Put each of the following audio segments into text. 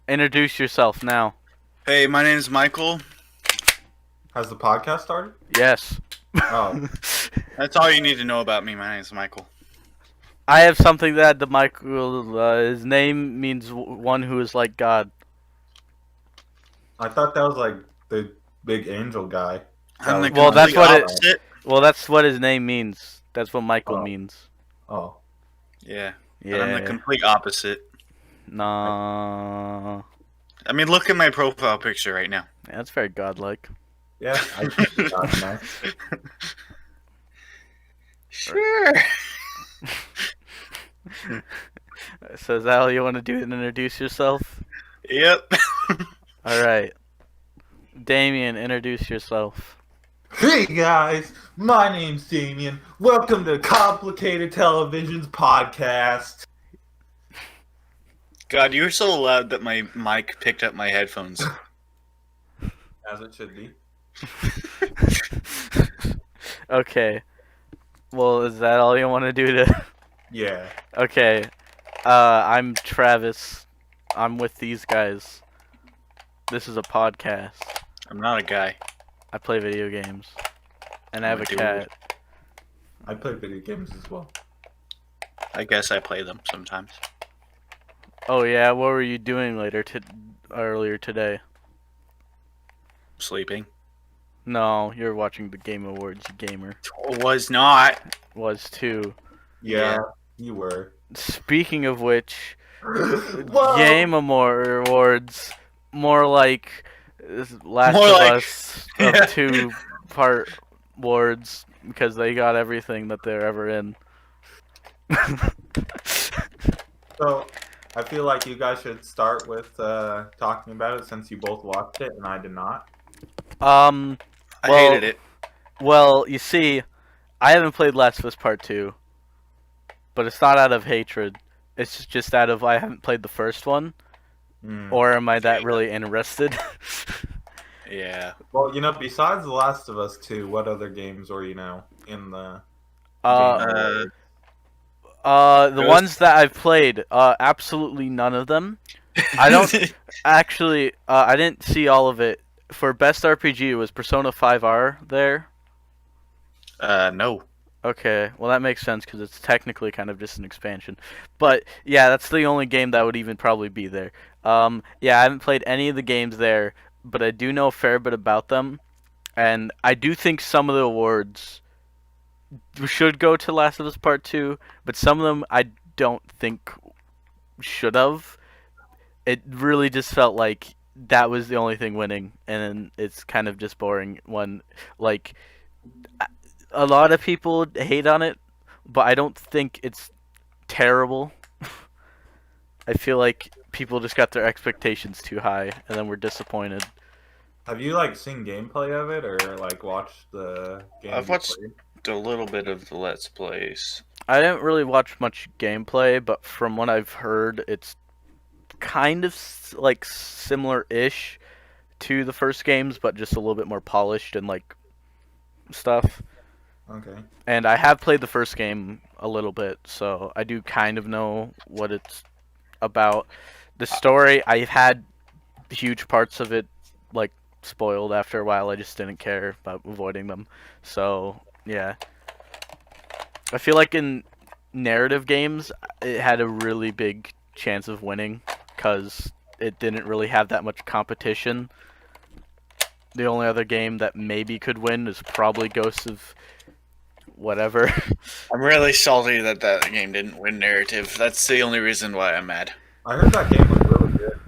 Introduce yourself now. Hey, my name is Michael. Has the podcast started? Yes. Oh. That's all you need to know about me. My name is Michael. I have something that the Michael. His name means one who is like God. I thought that was like the big angel guy. I'm the Well, that's complete what it- opposite. Well, that's what his name means. That's what Michael Oh. means. Oh. Yeah. Yeah. And I'm the complete opposite. Nah. I mean, look at my profile picture right now. Yeah, that's very godlike. Yeah, I think you got that. Sure. So is that all you want to do and introduce yourself? Yep. Alright. Damien, introduce yourself. Hey guys, my name's Damien. Welcome to Complicated Television's podcast. God, you were so loud that my mic picked up my headphones. As it should be. Okay. Well, is that all you want to do to... Yeah. Okay. I'm Travis. I'm with these guys. This is a podcast. I'm not a guy. I play video games. And I have I'm a a dude. cat. I play video games as well. I guess I play them sometimes. Oh yeah, what were you doing earlier today? Sleeping. No, you're watching the Game Awards, you gamer. Was not. Was too. Yeah, you were. Speaking of which, Whoa! Game Awards, more like Last More of like- Us of two-part awards because they got everything that they're ever in. So, I feel like you guys should start with talking about it since you both watched it and I did not. Um, I Well- hated it. well, you see, I haven't played Last of Us Part 2, but it's not out of hatred. It's just out of I haven't played the first one, or am I that really interested? Yeah. Well, besides The Last of Us 2, what other games were, in the Uh, game? the Ghost- ones that I've played, absolutely none of them. I don't actually. I didn't see all of it. For best RPG, was Persona 5R there? No. Okay, well that makes sense because it's technically kind of just an expansion. But yeah, that's the only game that would even probably be there. Yeah, I haven't played any of the games there, but I do know a fair bit about them, and I do think some of the awards should go to Last of Us Part 2, but some of them I don't think should have. It really just felt like that was the only thing winning, and it's kind of just boring when, like, a lot of people hate on it, but I don't think it's terrible. I feel like people just got their expectations too high, and then were disappointed. Have you seen gameplay of it or watched the game? I've you watched- played? A little bit of the Let's Plays. I didn't really watch much gameplay, but from what I've heard, it's kind of like similar-ish to the first games, but just a little bit more polished and like stuff. Okay. And I have played the first game a little bit, so I do kind of know what it's about. The story, I've had huge parts of it like spoiled after a while. I just didn't care about avoiding them. So, yeah. I feel like in narrative games, it had a really big chance of winning because it didn't really have that much competition. The only other game that maybe could win is probably Ghosts of whatever. I'm really salty that that game didn't win narrative. That's the only reason why I'm mad. I heard that game was really good.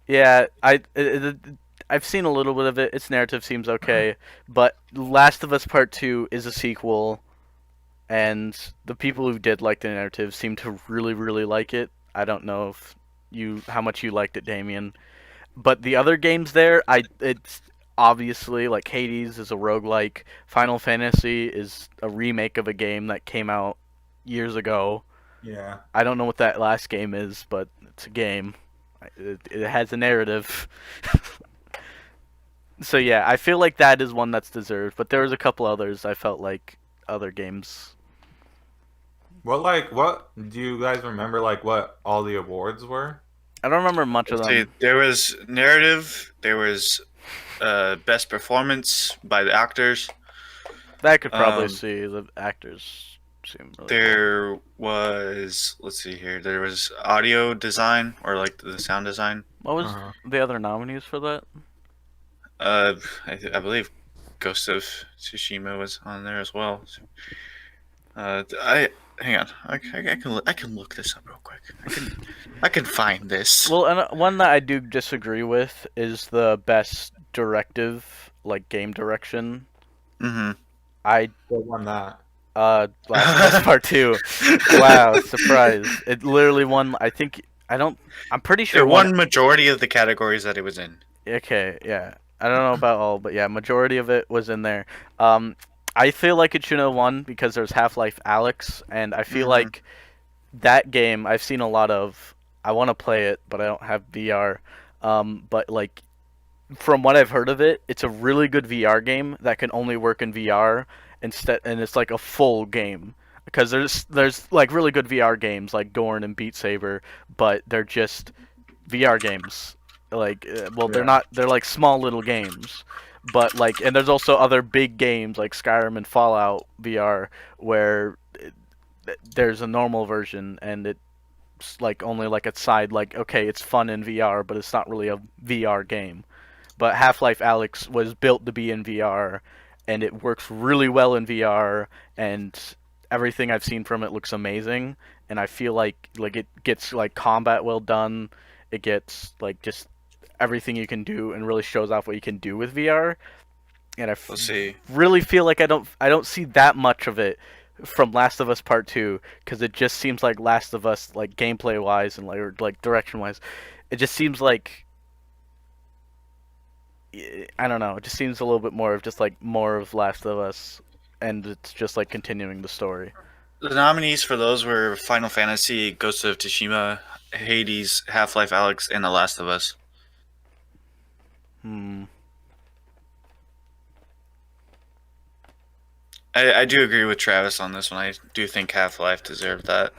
Yeah, I've seen a little bit of it. Its narrative seems okay, but Last of Us Part 2 is a sequel, and the people who did like the narrative seem to really, really like it. I don't know if how much you liked it, Damien. But the other games there, it's obviously like Hades is a roguelike. Final Fantasy is a remake of a game that came out years ago. Yeah. I don't know what that last game is, but it's a game. It has a narrative. So yeah, I feel like that is one that's deserved, but there was a couple others I felt like other games. What do you guys remember what all the awards were? I don't remember much of Let's see, them. there was narrative. There was best performance by the actors. That I could probably Um, see. The actors seem really good. there was, let's see here. There was audio design or like the sound design. What was Uh-huh. the other nominees for that? I believe Ghost of Tsushima was on there as well. So, I hang on. I can look this up real quick. I can find this. Well, and one that I do disagree with is the best directive, like game direction. Mm-hmm. I What won that? Last of Us Part Two. Wow, surprise! It literally won. I think I don't. I'm pretty sure It it won. won majority of the categories that it was in. Okay, yeah. I don't know about all, but yeah, majority of it was in there. I feel like it should have won because there's Half-Life Alyx, and I feel Mm-hmm. like that game I've seen a lot of. I want to play it, but I don't have VR. But like from what I've heard of it, it's a really good VR game that can only work in VR instead, and it's like a full game because there's like really good VR games like Gorn and Beat Saber, but they're just VR games. Like, well, they're Yeah. not. They're like small little games, but like, and there's also other big games like Skyrim and Fallout VR where there's a normal version and it's like only like a side like okay, it's fun in VR, but it's not really a VR game. But Half-Life Alyx was built to be in VR, and it works really well in VR, and everything I've seen from it looks amazing. And I feel like it gets like combat well done. It gets like just everything you can do, and really shows off what you can do with VR. And Let's see. really feel like I don't see that much of it from Last of Us Part Two because it just seems like Last of Us like gameplay wise and like or, like direction wise, it just seems like I don't know. It just seems a little bit more of just like more of Last of Us, and it's just like continuing the story. The nominees for those were Final Fantasy, Ghost of Tsushima, Hades, Half-Life Alyx, and The Last of Us. Hmm. I do agree with Travis on this one. I do think Half-Life deserved that.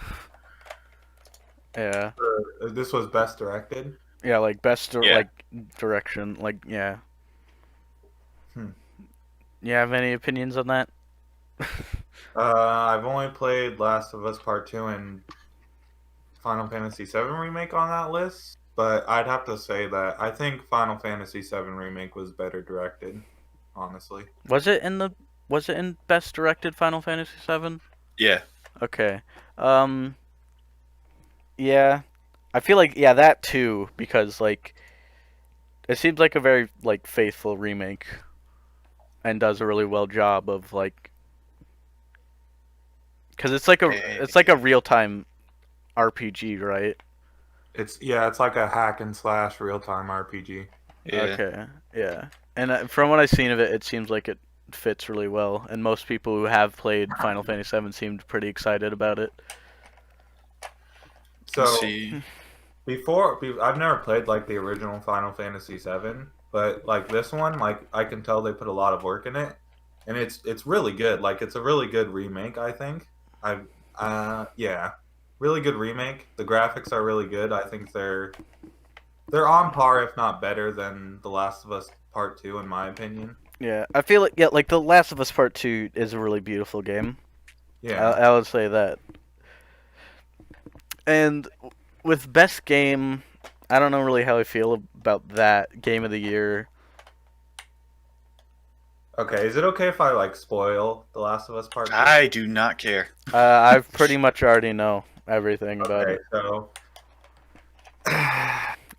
Yeah. This was best directed. Yeah. Like best Yeah. like direction. Like yeah. Hmm. You have any opinions on that? I've only played Last of Us Part Two and Final Fantasy VII Remake on that list, but I'd have to say that I think Final Fantasy VII Remake was better directed, honestly. Was it in best directed Final Fantasy VII? Yeah. Okay. Um. Yeah. I feel like yeah that too because like it seems like a very like faithful remake and does a really well job of like because it's like a real time RPG, right? It's like a hack and slash real time RPG. Yeah. Okay, yeah. And from what I've seen of it, it seems like it fits really well, and most people who have played Final Fantasy VII seemed pretty excited about it. So Let's see. I've never played like the original Final Fantasy VII, but like this one, like I can tell they put a lot of work in it, and it's really good. Like it's a really good remake. I think I yeah, really good remake. The graphics are really good. I think they're on par, if not better, than The Last of Us Part Two, in my opinion. Yeah, I feel like yeah, like The Last of Us Part Two is a really beautiful game. Yeah. I would say that. And with best game, I don't know really how I feel about that game of the year. Okay. Is it okay if I like spoil The Last of Us Part Two? I do not care. I pretty much already know everything about Okay. it. So.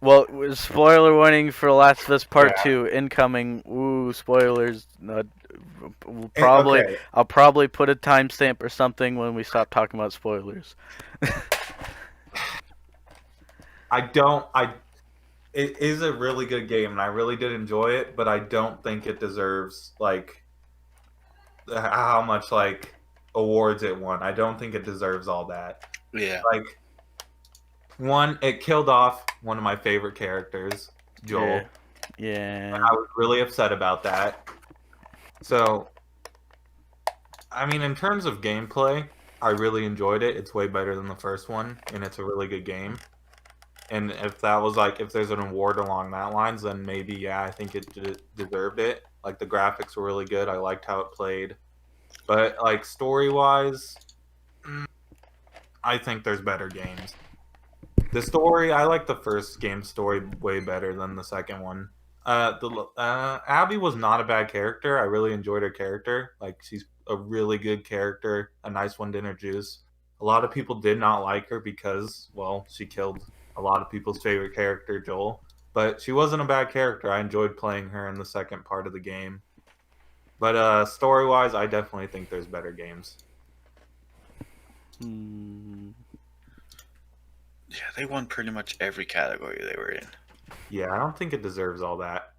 Well, spoiler warning for Last of Us Part Yeah. 2 incoming. Ooh, spoilers. We'll probably Okay. I'll probably put a timestamp or something when we stop talking about spoilers. It is a really good game, and I really did enjoy it, but I don't think it deserves like how much like awards it won. I don't think it deserves all that. Yeah. Like one, it killed off one of my favorite characters, Joel. Yeah. And I was really upset about that. So, I mean, in terms of gameplay, I really enjoyed it. It's way better than the first one, and it's a really good game. And if that was like, if there's an award along that lines, then maybe, yeah, I think it deserved it. Like, the graphics were really good. I liked how it played. But, like, story wise, I think there's better games. The story, I like the first game's story way better than the second one. Abby was not a bad character. I really enjoyed her character. Like, she's a really good character, a nice one to introduce. A lot of people did not like her because, well, she killed a lot of people's favorite character, Joel. But she wasn't a bad character. I enjoyed playing her in the second part of the game. But story wise, I definitely think there's better games. Hmm. Yeah, they won pretty much every category they were in. Yeah, I don't think it deserves all that.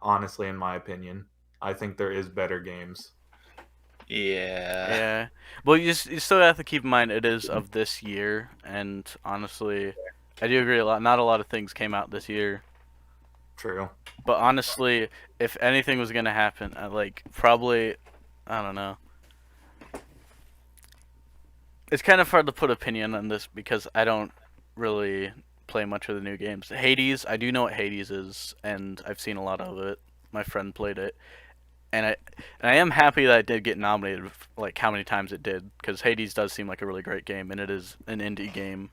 Honestly, in my opinion, I think there is better games. Yeah. Yeah. Well, you still have to keep in mind it is of this year, and honestly, I do agree a lot. Not a lot of things came out this year, True. but honestly, if anything was gonna happen, probably, I don't know. It's kind of hard to put opinion on this because I don't really play much of the new games. Hades, I do know what Hades is, and I've seen a lot of it. My friend played it, and I am happy that it did get nominated, like how many times it did, because Hades does seem like a really great game, and it is an indie game.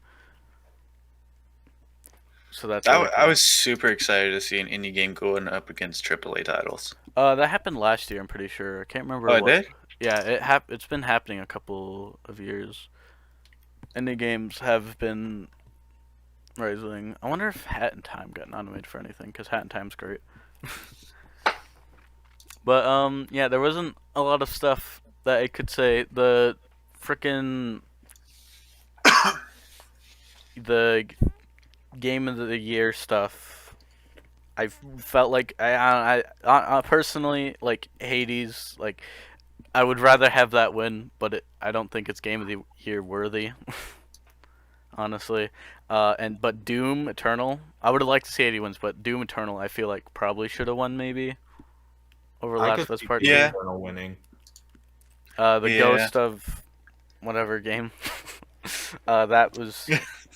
So that's really I cool. was super excited to see an indie game going up against AAA titles. That happened last year, I'm pretty sure. I can't remember Oh, it what. did? Yeah, it's been happening a couple of years. Indie games have been rising. I wonder if Hat in Time got nominated for anything, because Hat in Time's great. But yeah, there wasn't a lot of stuff that I could say. The frickin' the game of the year stuff. I felt like I personally like Hades. Like, I would rather have that win, but I don't think it's game of the year worthy. Honestly, but Doom Eternal. I would have liked to see 80 wins, but Doom Eternal, I feel like probably should have won maybe over I Last could of Us see Part Doom 2. Yeah. Eternal winning. The Yeah. Ghost of whatever game. That was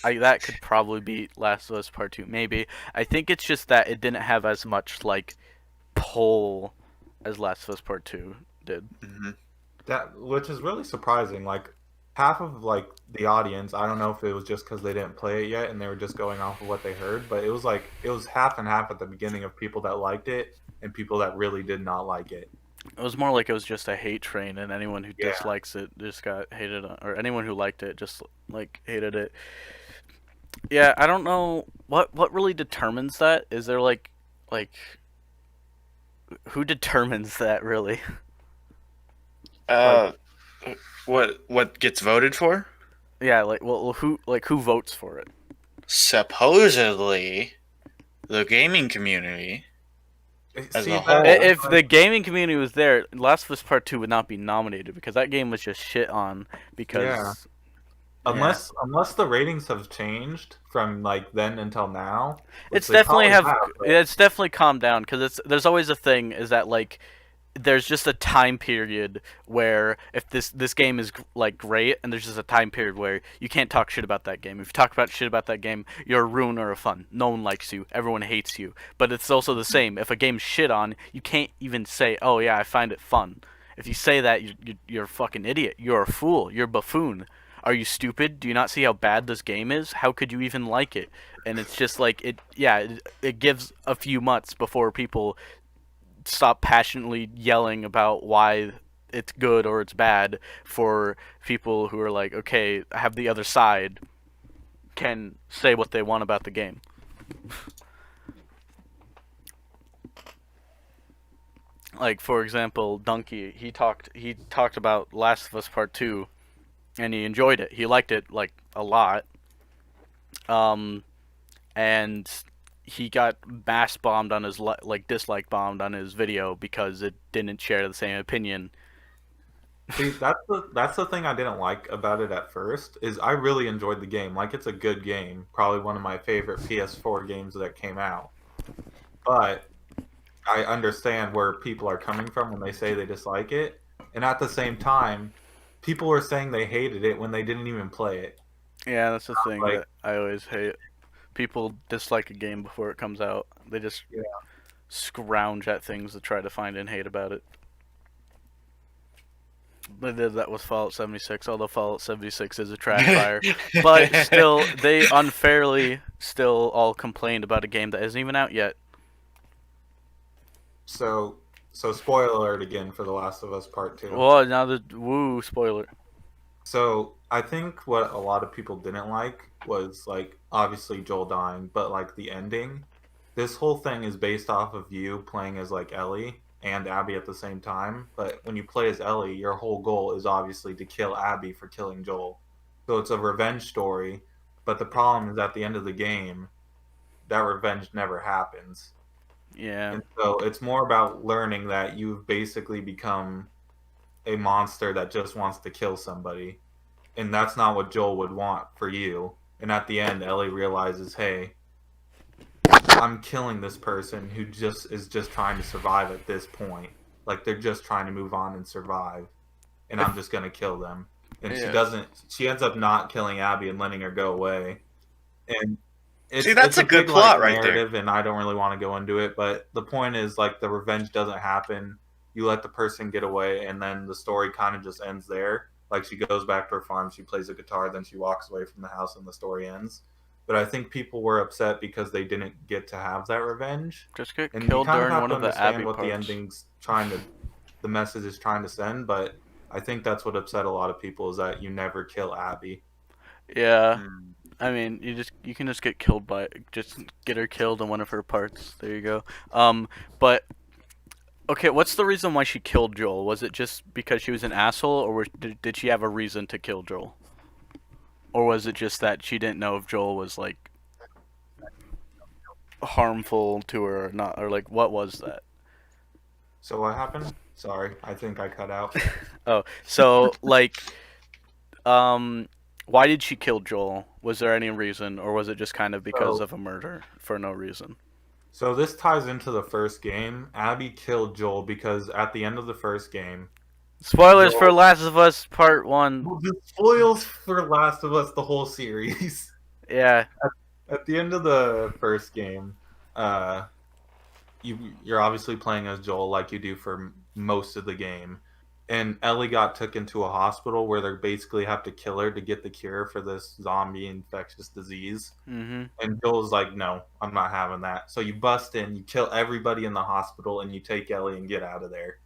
that could probably beat Last of Us Part 2 maybe. I think it's just that it didn't have as much like pull as Last of Us Part 2 did. Hmm. That, which is really surprising. Like, half of like the audience, I don't know if it was just because they didn't play it yet and they were just going off of what they heard, but it was half and half at the beginning of people that liked it and people that really did not like it. It was more like it was just a hate train, and anyone who Yeah. dislikes it just got hated on, or anyone who liked it just like hated it. Yeah, I don't know what really determines that. Is there like who determines that really? Uh, what gets voted for? Yeah, who votes for it? Supposedly, the gaming community. As See, a that- whole. If the gaming community was there, Last of Us Part 2 would not be nominated because that game was just shit on because Yeah. Unless the ratings have changed from like then until now, which it's they definitely probably but- it's definitely calmed down because there's always a thing is that like there's just a time period where if this game is like great, and there's just a time period where you can't talk shit about that game. If you talk about shit about that game, you're a ruiner of fun. No one likes you. Everyone hates you. But it's also the same. If a game's shit on, you can't even say, "Oh yeah, I find it fun." If you say that, you're a fucking idiot. You're a fool. You're a buffoon. Are you stupid? Do you not see how bad this game is? How could you even like it? And it's just like it gives a few months before people stop passionately yelling about why it's good or it's bad for people who are like, okay, I have the other side, can say what they want about the game. Like, for example, Donkey, he talked about Last of Us Part 2 and he enjoyed it. He liked it like a lot. And he got mass bombed on his dislike bombed on his video because it didn't share the same opinion. See, that's the thing I didn't like about it at first is I really enjoyed the game. Like, it's a good game, probably one of my favorite PS4 games that came out. But I understand where people are coming from when they say they dislike it, and at the same time, people were saying they hated it when they didn't even play it. Yeah, that's the thing Like- that I always hate. People dislike a game before it comes out. They just Yeah. scrounge at things to try to find and hate about it. They did that with Fallout 76, although Fallout 76 is a trash fire. But still, they unfairly still all complained about a game that isn't even out yet. So spoiler alert again for The Last of Us Part 2. Well, now the woo spoiler. So I think what a lot of people didn't like was like obviously Joel dying, but like the ending. This whole thing is based off of you playing as like Ellie and Abby at the same time. But when you play as Ellie, your whole goal is obviously to kill Abby for killing Joel. So it's a revenge story. But the problem is at the end of the game, that revenge never happens. Yeah. And so it's more about learning that you've basically become a monster that just wants to kill somebody. And that's not what Joel would want for you. And at the end, Ellie realizes, hey, I'm killing this person who is just trying to survive at this point. Like they're just trying to move on and survive. And I'm just gonna kill them. And Yeah. she ends up not killing Abby and letting her go away. And See, that's it's a good big, plot like, right there. narrative, and I don't really want to go into it. But the point is, like, the revenge doesn't happen. You let the person get away, and then the story kind of just ends there. Like, she goes back to her farm, she plays a guitar, then she walks away from the house, and the story ends. But I think people were upset because they didn't get to have that revenge. Just get And you killed kind of during have one to of the understand Abby what the parts. ending's the message is trying to send. But I think that's what upset a lot of people is that you never kill Abby. Yeah. Hmm. I mean, you can just get killed just get her killed in one of her parts. There you go. But okay, what's the reason why she killed Joel? Was it just because she was an asshole, or did she have a reason to kill Joel? Or was it just that she didn't know if Joel was like harmful to her or not, or like what was that? So what happened? Sorry, I think I cut out. Oh, so like why did she kill Joel? Was there any reason, or was it just kind of because So of a murder for no reason? So this ties into the first game. Abby killed Joel because at the end of the first game, Spoilers for Joel. Last of Us Part 1. Well, this spoils for Last of Us the whole series. Yeah. At the end of the first game, uh, you're obviously playing as Joel like you do for most of the game, and Ellie got took into a hospital where they basically have to kill her to get the cure for this zombie infectious disease. Mhm. And Joel's like, no, I'm not having that. So you bust in, you kill everybody in the hospital, and you take Ellie and get out of there.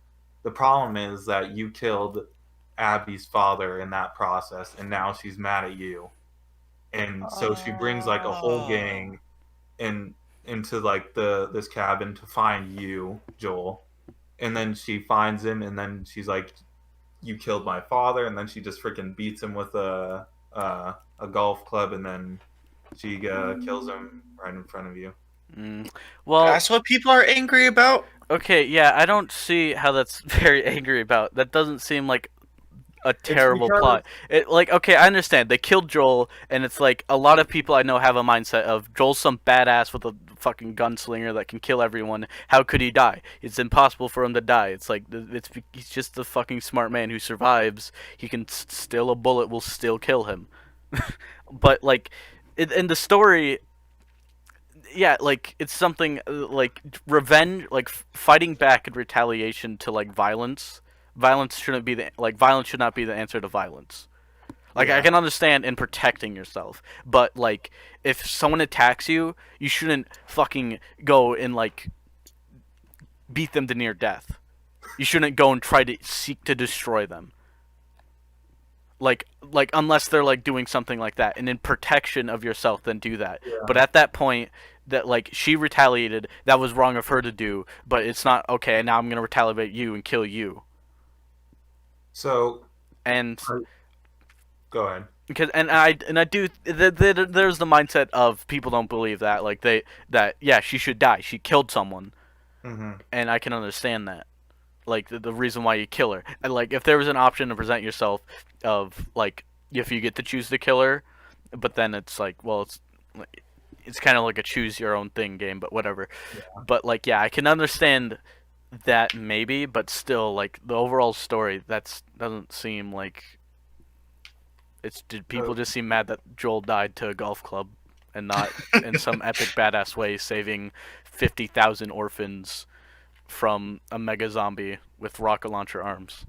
The problem is that you killed Abby's father in that process, and now she's mad at you. And so she brings like a whole Oh. gang in into like this cabin to find you, Joel. And then she finds him, and then she's like, "You killed my father," and then she just freaking beats him with a golf club, and then she kills him right in front of you. Mm. Well, That's what people are angry about. okay, yeah, I don't see how that's very angry about. That doesn't seem like a It's terrible because plot. It like okay, I understand. They killed Joel, and it's like a lot of people I know have a mindset of Joel's some badass with a fucking gunslinger that can kill everyone. How could he die? It's impossible for him to die. It's like he's just a fucking smart man who survives. He can still a bullet will still kill him. But like in the story, yeah, like it's something like revenge, like fighting back in retaliation to like violence. Violence should not be the answer to violence. Like I yeah. can understand in protecting yourself, but like if someone attacks you, you shouldn't fucking go and like beat them to near death. You shouldn't go and try to seek to destroy them. Like unless they're like doing something like that, and in protection of yourself, then do that. But Yeah. at that point, that like she retaliated, that was wrong of her to do. But it's not okay. Now I'm gonna retaliate you and kill you. So And I- go ahead. because and I do there's the mindset of people don't believe that like they that yeah she should die, she killed someone, Hmm. and I can understand that, like the reason why you kill her, and like if there was an option to present yourself of like if you get to choose the killer, but then it's like well it's kind of like a choose your own thing game, but whatever. Yeah. But like yeah, I can understand that maybe, but still like the overall story that's doesn't seem like did people So just seem mad that Joel died to a golf club? and not in some epic badass way saving 50,000 orphans from a mega zombie with rocket launcher arms.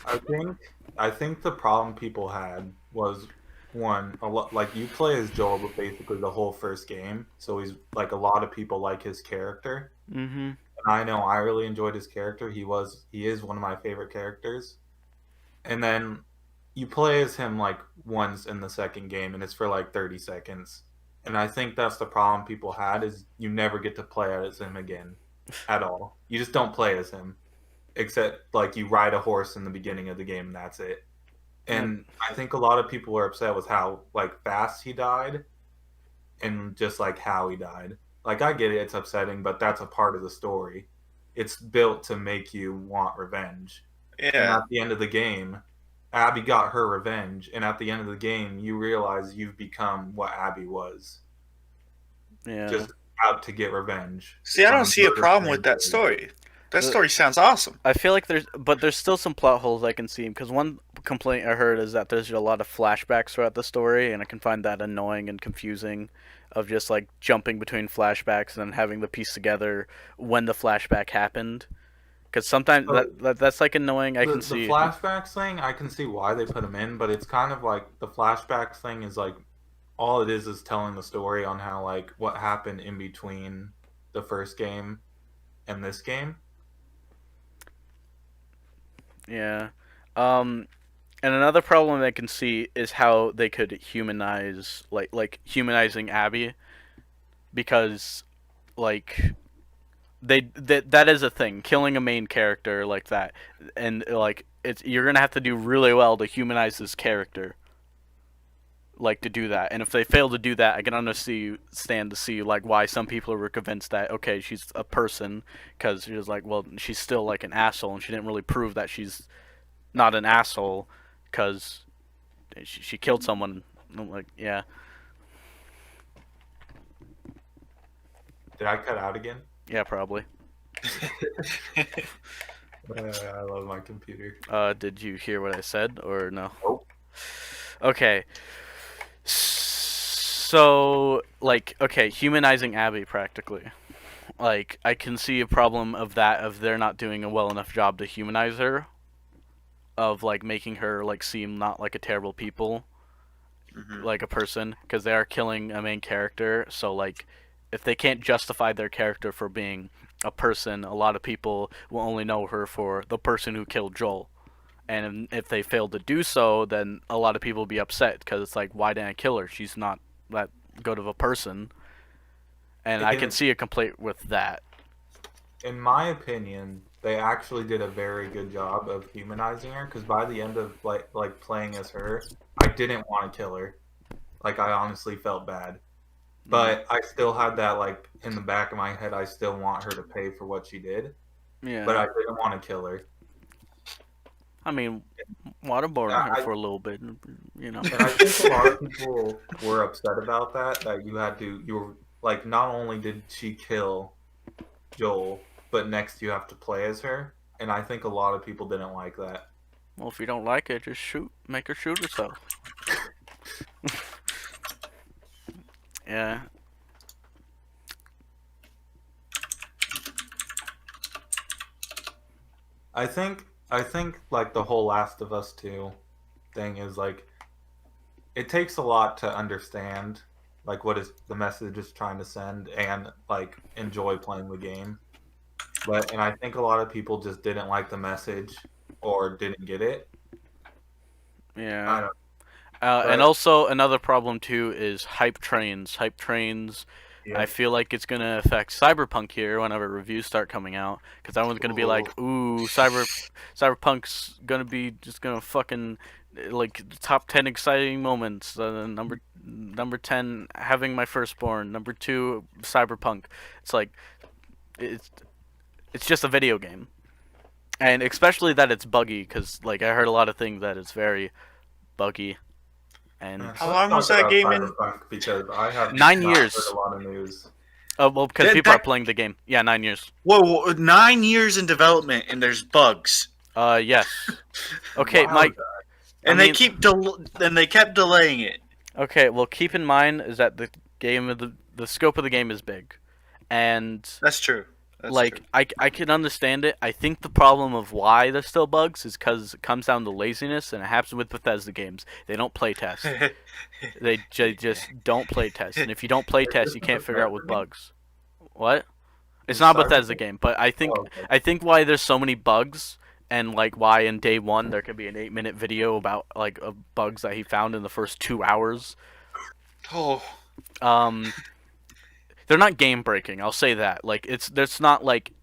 I think I think the problem people had was one a lot like you play as Joel basically the whole first game, so he's like a lot of people like his character. Mm-hmm. And I know I really enjoyed his character. He is one of my favorite characters. And then you play as him like once in the second game and it's for like 30 seconds. And I think that's the problem people had is you never get to play as him again at all. You just don't play as him except like you ride a horse in the beginning of the game and that's it. And I think a lot of people were upset with how like fast he died and just like how he died. Like I get it, it's upsetting, but that's a part of the story. It's built to make you want revenge. And Yeah. at the end of the game, Abby got her revenge, and at the end of the game, you realize you've become what Abby was, Yeah. just out to get revenge. See, I don't from see a murder problem with that strangers. story. That The- story sounds awesome. I feel like there's still some plot holes I can see because one complaint I heard is that there's a lot of flashbacks throughout the story, and I can find that annoying and confusing, of just like jumping between flashbacks and then having to piece together when the flashback happened. Because sometimes that's like annoying. I can The see. flashbacks thing, I can see why they put them in, but it's kind of like the flashbacks thing is like all it is telling the story on how like what happened in between the first game and this game. Yeah. And another problem I can see is how they could humanize like humanizing Abby, because like that is a thing, killing a main character like that, and like it's you're gonna have to do really well to humanize this character, like to do that. And if they fail to do that, I can understand to see like why some people were convinced that okay, she's a person, because she's like, well, she's still like an asshole, and she didn't really prove that she's not an asshole, because she killed someone. I'm like, yeah. Did I cut out again? Yeah, probably. I love my computer. Did you hear what I said or no? Nope. Okay. So, like, okay, humanizing Abby practically. Like, I can see a problem of that, of they're not doing a well enough job to humanize her, of like making her like seem not like a terrible people, like a person, because they are killing a main character. So like, if they can't justify their character for being a person, a lot of people will only know her for the person who killed Joel. And if they fail to do so, then a lot of people will be upset because it's like, why didn't I kill her? She's not that good of a person. And I can see a complaint with that. In my opinion, they actually did a very good job of humanizing her because by the end of like playing as her, I didn't want to kill her. Like I honestly felt bad. But I still had that like in the back of my head. I still want her to pay for what she did. Yeah. But I didn't want to kill her. I mean, waterboarding her for a little bit, you know. And I think a lot of people were upset about that. That you were like, not only did she kill Joel, but next you have to play as her. And I think a lot of people didn't like that. Well, if you don't like it, just make her shoot herself. Yeah. I think like the whole Last of Us 2 thing is like it takes a lot to understand like what is the message is trying to send and like enjoy playing the game. And I think a lot of people just didn't like the message or didn't get it. Yeah. I don't And also another problem too is hype trains. Hype trains. Yeah. I feel like it's gonna affect Cyberpunk here whenever reviews start coming out, because everyone's gonna be like, "Ooh, Cyberpunk's gonna fucking like top 10 exciting moments. Number 10, having my firstborn. Number 2, Cyberpunk." It's like it's just a video game, and especially that it's buggy, because like I heard a lot of things that it's very buggy. And how long was that game in? Because I have 9 not years. heard a lot of news. Well, because people are playing the game. Yeah, 9 years. Whoa, 9 years in development and there's bugs. Yes. Okay, Wow, Mike. And they kept delaying it. Okay, well, keep in mind is that the the scope of the game is big, and That's true. That's like true. I can understand it. I think the problem of why there's still bugs is because it comes down to laziness, and it happens with Bethesda games. They don't play test. Just don't play test, and if you don't play Is test, this you a can't figure out what Bethesda game? bugs. What? It's Is not a Bethesda Cyberpunk? game, but Oh, okay. I think why there's so many bugs and like why in day one there could be an 8-minute video about like bugs that he found in the first 2 hours. Oh, Um, they're not game breaking. I'll say that. Like there's not like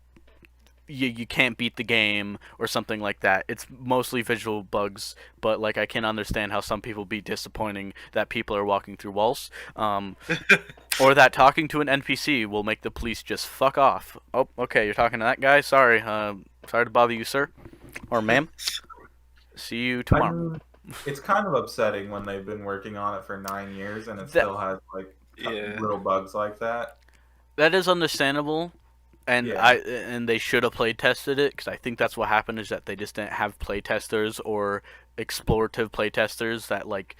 you can't beat the game or something like that. It's mostly visual bugs, but like I can understand how some people be disappointing that people are walking through walls. Or that talking to an NPC will make the police just fuck off. Oh, okay, you're talking to that guy? Sorry. Sorry to bother you, sir. Or ma'am. See you I tomorrow. mean, it's kind of upsetting when they've been working on it for 9 years and it That still has like yeah. little bugs like that. that is understandable, and Yeah. they should have play tested it because I think that's what happened is that they just didn't have play testers or explorative play testers that like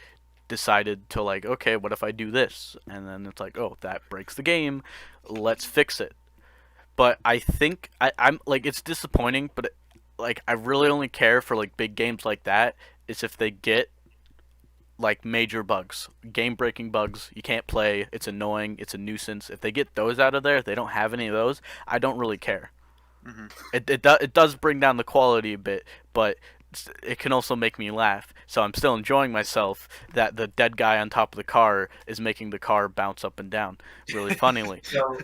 decided to like, okay, what if I do this? And then it's like, oh, that breaks the game. Let's fix it. But I think I'm like it's disappointing, but like I really only care for like big games like that is if they get like major bugs, game breaking bugs. You can't play. It's annoying. It's a nuisance. If they get those out of there, if they don't have any of those, I don't really care. Hmm. It does bring down the quality a bit, but it can also make me laugh. So I'm still enjoying myself that the dead guy on top of the car is making the car bounce up and down really funnily. So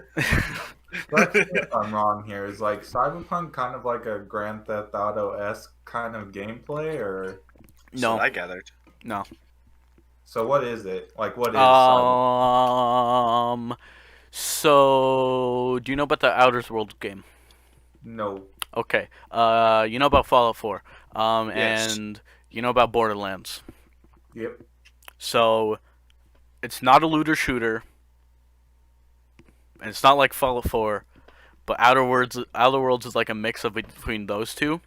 correct me if I'm wrong here. Is like Cyberpunk kind of like a Grand Theft Auto-esque kind of gameplay, or So No, I gathered. no. so what is it? Like, what is Cyberpunk? Um. So, do you know about the Outer Worlds game? No. Okay. You know about Fallout 4. Yes. And you know about Borderlands. Yep. So, it's not a looter shooter, and it's not like Fallout 4, but Outer Worlds is like a mix of between those two.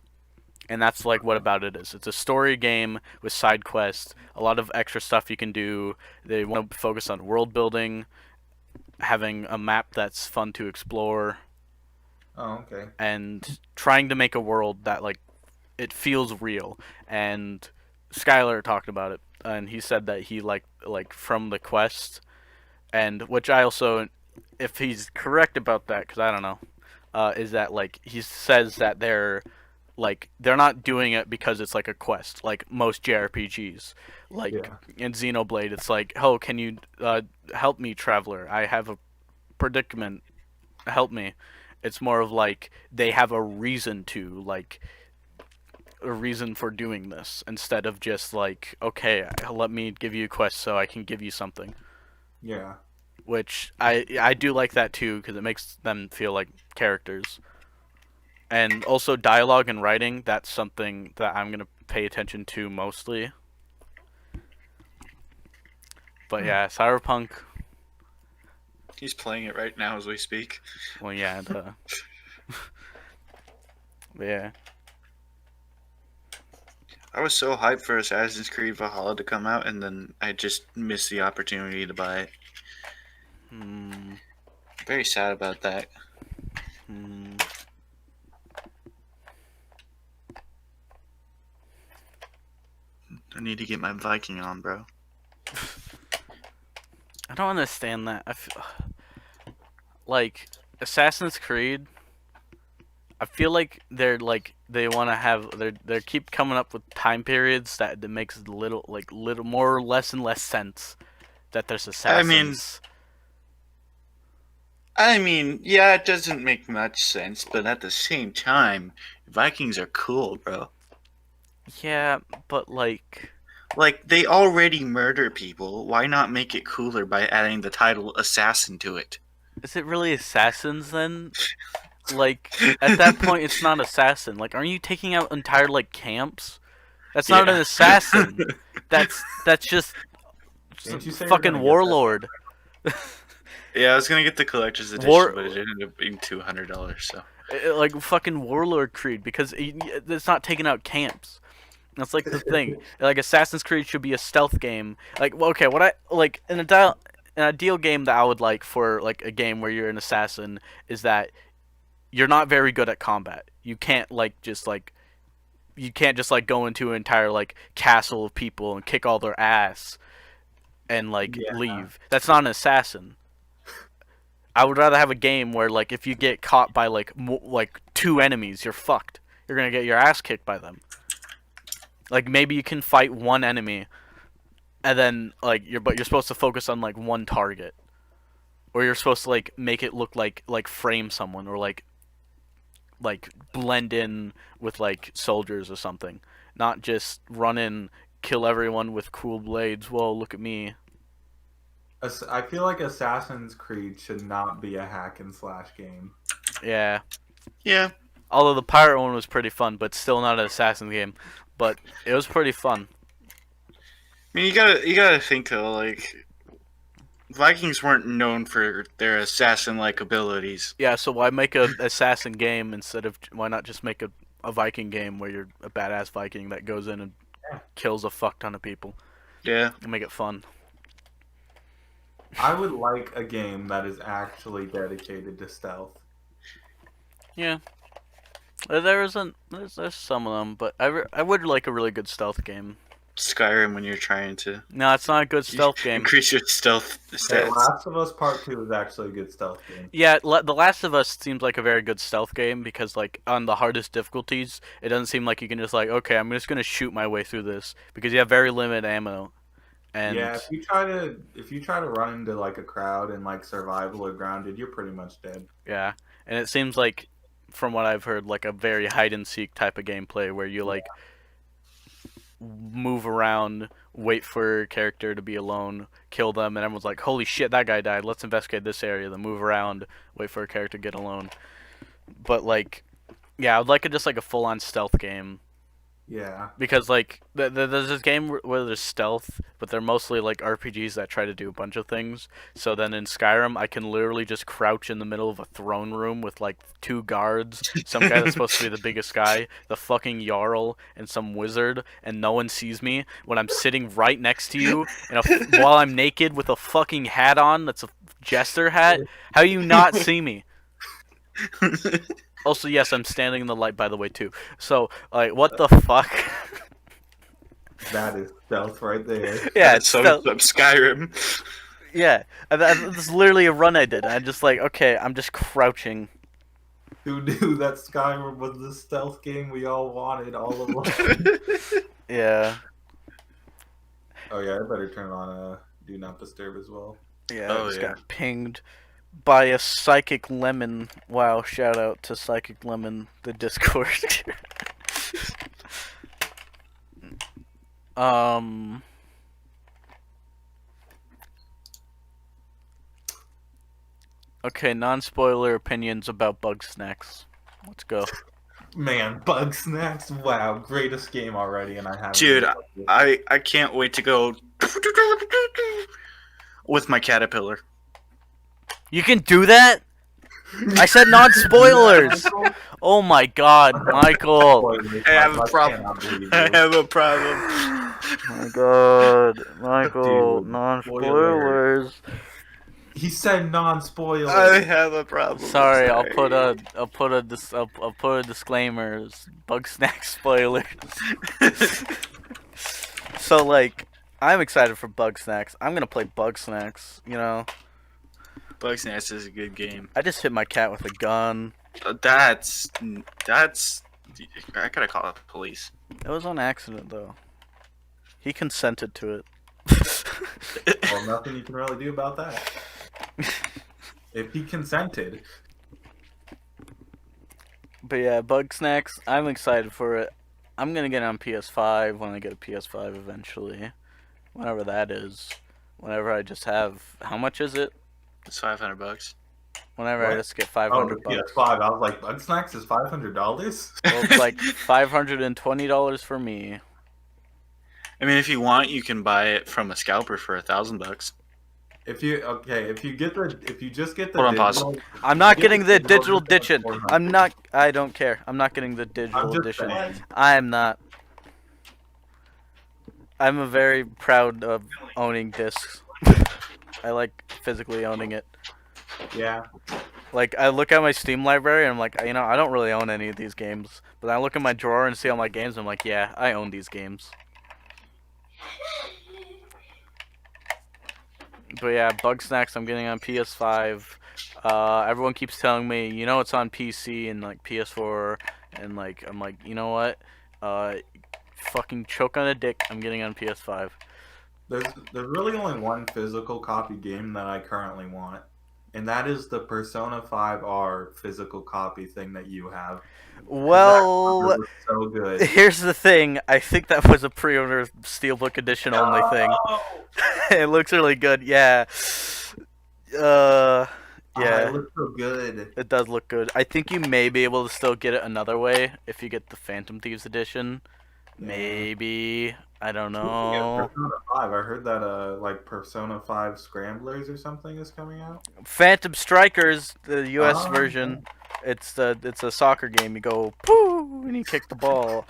And that's like what about it is. It's a story game with side quests, a lot of extra stuff you can do. They want to focus on world building, having a map that's fun to explore, Oh, okay. and trying to make a world that like it feels real. And Skylar talked about it, and he said that he like from the quest, and which I also, if he's correct about that, because I don't know, is that like he says that they're not doing it because it's like a quest like most JRPGs. Like Yeah. in Xenoblade, it's like, oh, can you help me, traveler? I have a predicament. Help me. It's more of like they have a reason to like a reason for doing this instead of just like, okay, let me give you a quest so I can give you something. Yeah. Which I do like that too because it makes them feel like characters. And also dialogue and writing, that's something that I'm gonna pay attention to mostly. But yeah, Cyberpunk. He's playing it right now as we speak. Well, yeah, yeah. I was so hyped for Assassin's Creed Valhalla to come out, and then I just missed the opportunity to buy it. Hmm. Very sad about that. Hmm. I need to get my Viking on, bro. I don't understand that. Like Assassin's Creed. I feel like they want to have they keep coming up with time periods that makes little more less and less sense that there's I mean, assassins. yeah, it doesn't make much sense, but at the same time, Vikings are cool, bro. Yeah, but like Like, they already murder people. Why not make it cooler by adding the title assassin to it? is it really assassins then? Like at that point it's not assassin. Like aren't you taking out entire like camps? That's not an Yeah. assassin. That's just Didn't you say you're fucking gonna get that? warlord. Yeah, I was gonna get the collector's edition, War but it ended up being $200, so. like fucking warlord Creed because it's not taking out camps. That's like the thing. Like Assassin's Creed should be a stealth game. Like okay, what I like an ideal game that I would like for like a game where you're an assassin is that you're not very good at combat. You can't just like go into an entire like castle of people and kick all their ass and like Yeah. leave. That's not an assassin. I would rather have a game where like if you get caught by like like 2 enemies, you're fucked. You're gonna get your ass kicked by them. Like maybe you can fight one enemy, and then like you're supposed to focus on like one target, or you're supposed to like make it look like frame someone or like blend in with like soldiers or something, not just run in, kill everyone with cool blades. Whoa, look at me. I feel like Assassin's Creed should not be a hack and slash game. Yeah. Yeah. Although the pirate one was pretty fun, but still not an assassin game. But it was pretty fun. I mean, you gotta think though, like Vikings weren't known for their assassin-like abilities. Yeah, so why make a assassin game why not just make a Viking game where you're a badass Viking that goes in and kills a fuck ton of people Yeah. and make it fun. I would like a game that is actually dedicated to stealth. Yeah. There's some of them, but I would like a really good stealth game. Skyrim when you're trying to No, it's not a good stealth game. increase your stealth Yeah, stats. Last of Us Part 2 is actually a good stealth game. Yeah, The Last of Us seems like a very good stealth game because, like, on the hardest difficulties, it doesn't seem like you can just, like, okay, I'm just gonna shoot my way through this because you have very limited ammo. And Yeah, if you try to run into like a crowd in like survival or grounded, you're pretty much dead. yeah, and it seems like, from what I've heard, like a very hide and seek type of gameplay where you like move around, wait for a character to be alone, kill them, and everyone's like, holy shit, that guy died. Let's investigate this area. Then move around, wait for a character to get alone. But like, yeah, I would like it just like a full on stealth game. Yeah. Because like there's this game where there's stealth, but they're mostly like RPGs that try to do a bunch of things. So then in Skyrim, I can literally just crouch in the middle of a throne room with like 2 guards, some guy that's supposed to be the biggest guy, the fucking jarl, and some wizard, and no one sees me when I'm sitting right next to you, and while I'm naked with a fucking hat on that's a jester hat. How you not see me? Also, yes, I'm standing in the light, by the way, too. So, like, what the fuck? That is stealth right there. Yeah, That's so Skyrim. yeah. That's literally a run I did. I'm just like, okay, I'm just crouching. Who knew that Skyrim was the stealth game we all wanted all along? Yeah. Oh yeah, I better turn on Do Not Disturb as well. Yeah, Oh, I just yeah. got pinged by a Psychic Lemon. Wow, shout out to Psychic Lemon, the Discord. Okay, non-spoiler opinions about Bug Snacks. Let's go. Man, Bug Snacks, wow, greatest game already, and I haven't. Dude, even played it. I can't wait to go with my caterpillar. You can do that? I said non-spoilers! Oh my god, Michael! Spoilers, I have a Michael, problem. cannot believe you. I have a problem. Oh my god, Michael, Dude, non-spoilers. He said non-spoilers. I have a problem. Sorry, I'll put a disclaimer. Bug snack spoilers. So like, I'm excited for Bug Snacks. I'm gonna play Bug Snacks. You know, Bugsnax is a good game. I just hit my cat with a gun. That's. I gotta call the police. It was on accident though. He consented to it. Well, nothing you can really do about that. If he consented. But yeah, Bug Snacks. I'm excited for it. I'm gonna get it on PS5 when I get a PS5 eventually, whenever that is. Whenever I just have, how much is it? It's $500. Whenever I What? just get Oh, the 500 bucks. PS5. I was like, Bug Snacks is $500? Well, it's like $520 for me. I mean, if you want, you can buy it from a scalper for $1,000. If you just get the Hold on, pause. digital, I'm not Get getting the the digital digital edition. edition. I don't care. I'm not getting the digital I'm just edition. saying. I am not. I'm a very proud of owning discs. I like physically owning it. Yeah. Like, I look at my Steam library and I'm like, you know, I don't really own any of these games. But then I look at my drawer and see all my games and I'm like, yeah, I own these games. But yeah, Bug Snacks I'm getting on PS5. Everyone keeps telling me, you know, it's on PC and like PS4, and like I'm like, you know what? Uh, fucking choke on a dick. I'm getting on PS5. There's really only one physical copy game that I currently want, and that is the Persona 5R physical copy thing that you have. 'Cause that cover Well, looks so good. here's the thing. I think that was a pre-order Steelbook edition only thing. No! It looks really good. Yeah. Uh, Ah, it yeah. looks so good. It does look good. I think you may be able to still get it another way if you get the Phantom Thieves edition. Yeah. Maybe. I don't Speaking of know. Persona 5, I heard that like Persona 5 Scramblers or something is coming out. Phantom Strikers, the US Oh, version. It's a soccer game. You go poo and you kick the ball.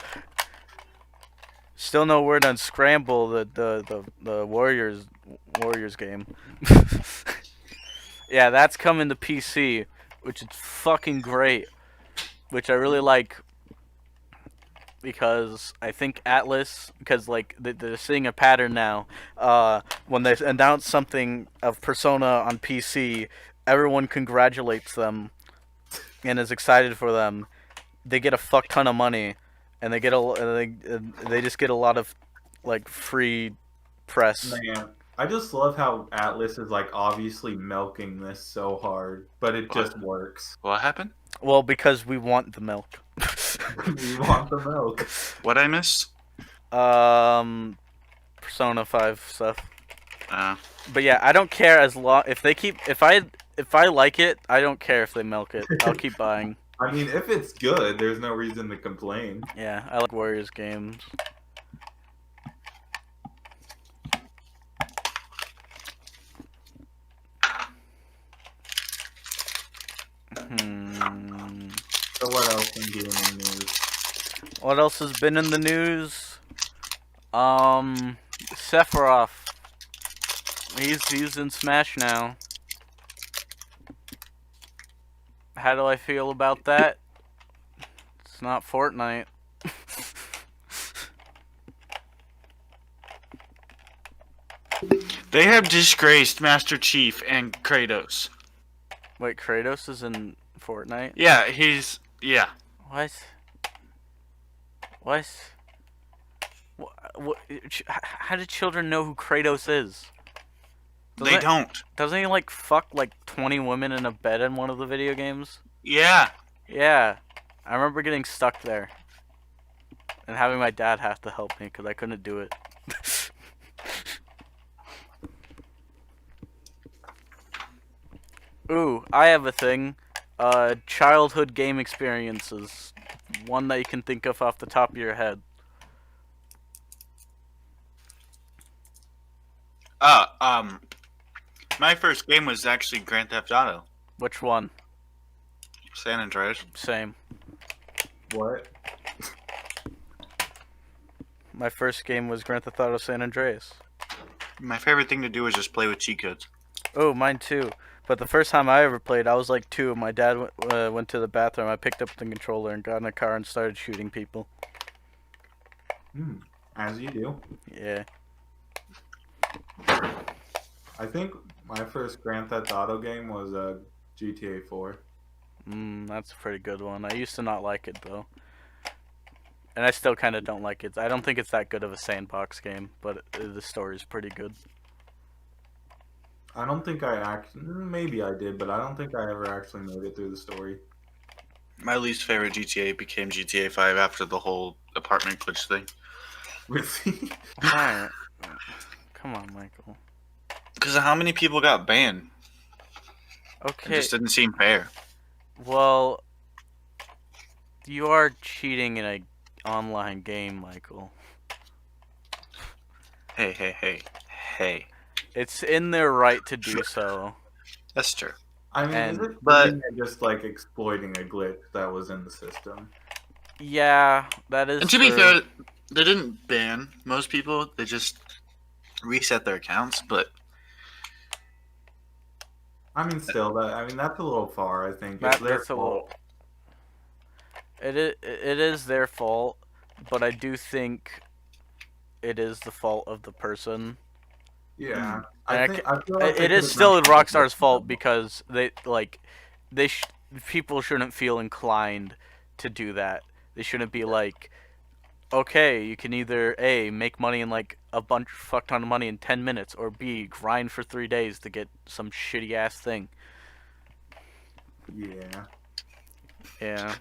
Still no word on Scramble, the Warriors game. Yeah, that's coming to PC, which is fucking great. Which I really like, because I think Atlas, because like they're seeing a pattern now. When they announce something of Persona on PC, everyone congratulates them and is excited for them. They get a fuck ton of money, and they just get a lot of like free press. man. I just love how Atlas is like obviously milking this so hard, but it just works. What happened? Well, because we want the milk. We want the milk. What I miss? Persona 5 stuff. Uh, But yeah, I don't care as long if I like it, I don't care if they milk it. I'll keep buying. I mean, if it's good, there's no reason to complain. Yeah, I like Warriors games. So what else in gaming news? What else has been in the news? Sephiroth. He's in Smash now. How do I feel about that? It's not Fortnite. they have disgraced Master Chief and Kratos. Wait, Kratos is in Fortnite? Yeah, yeah. What? What? What? How do children know who Kratos is? They don't. Doesn't he like fuck like 20 women in a bed in one of the video games? Yeah. Yeah, I remember getting stuck there and having my dad have to help me because I couldn't do it. Ooh, I have a thing. Childhood game experiences. One that you can think of off the top of your head. My first game was actually Grand Theft Auto. Which one? San Andreas. Same. What? My first game was Grand Theft Auto San Andreas. My favorite thing to do was just play with cheat codes. Oh, mine too. But the first time I ever played, I was like 2. My dad went to the bathroom. I picked up the controller and got in a car and started shooting people. As you do. Yeah. I think my first Grand Theft Auto game was GTA 4. That's a pretty good one. I used to not like it though. And I still kind of don't like it. I don't think it's that good of a sandbox game, but the story's pretty good. I don't think I actually... Maybe I did, but I don't think I ever actually made it through the story. My least favorite GTA became GTA 5 after the whole apartment glitch thing. Really? Alright. Come on, Michael. Because of how many people got banned. It Okay. just didn't seem fair. Well, you are cheating in a online game, Michael. Hey. It's in their right to do so. That's true. I mean, And- is it but- cheating or just like exploiting a glitch that was in the system? Yeah, that is And to be true. fair, they didn't ban most people. They just reset their accounts. But I mean, still, that's a little far. I think it's their That's a little. fault. It is their fault, but I do think it is the fault of the person. Yeah, I And think I feel like they it could is have done still something Rockstar's fault different. because they people shouldn't feel inclined to do that. They shouldn't be like, okay, you can either A, make money in like a fuck ton of money in 10 minutes, or B, grind for 3 days to get some shitty ass thing. Yeah, Yeah,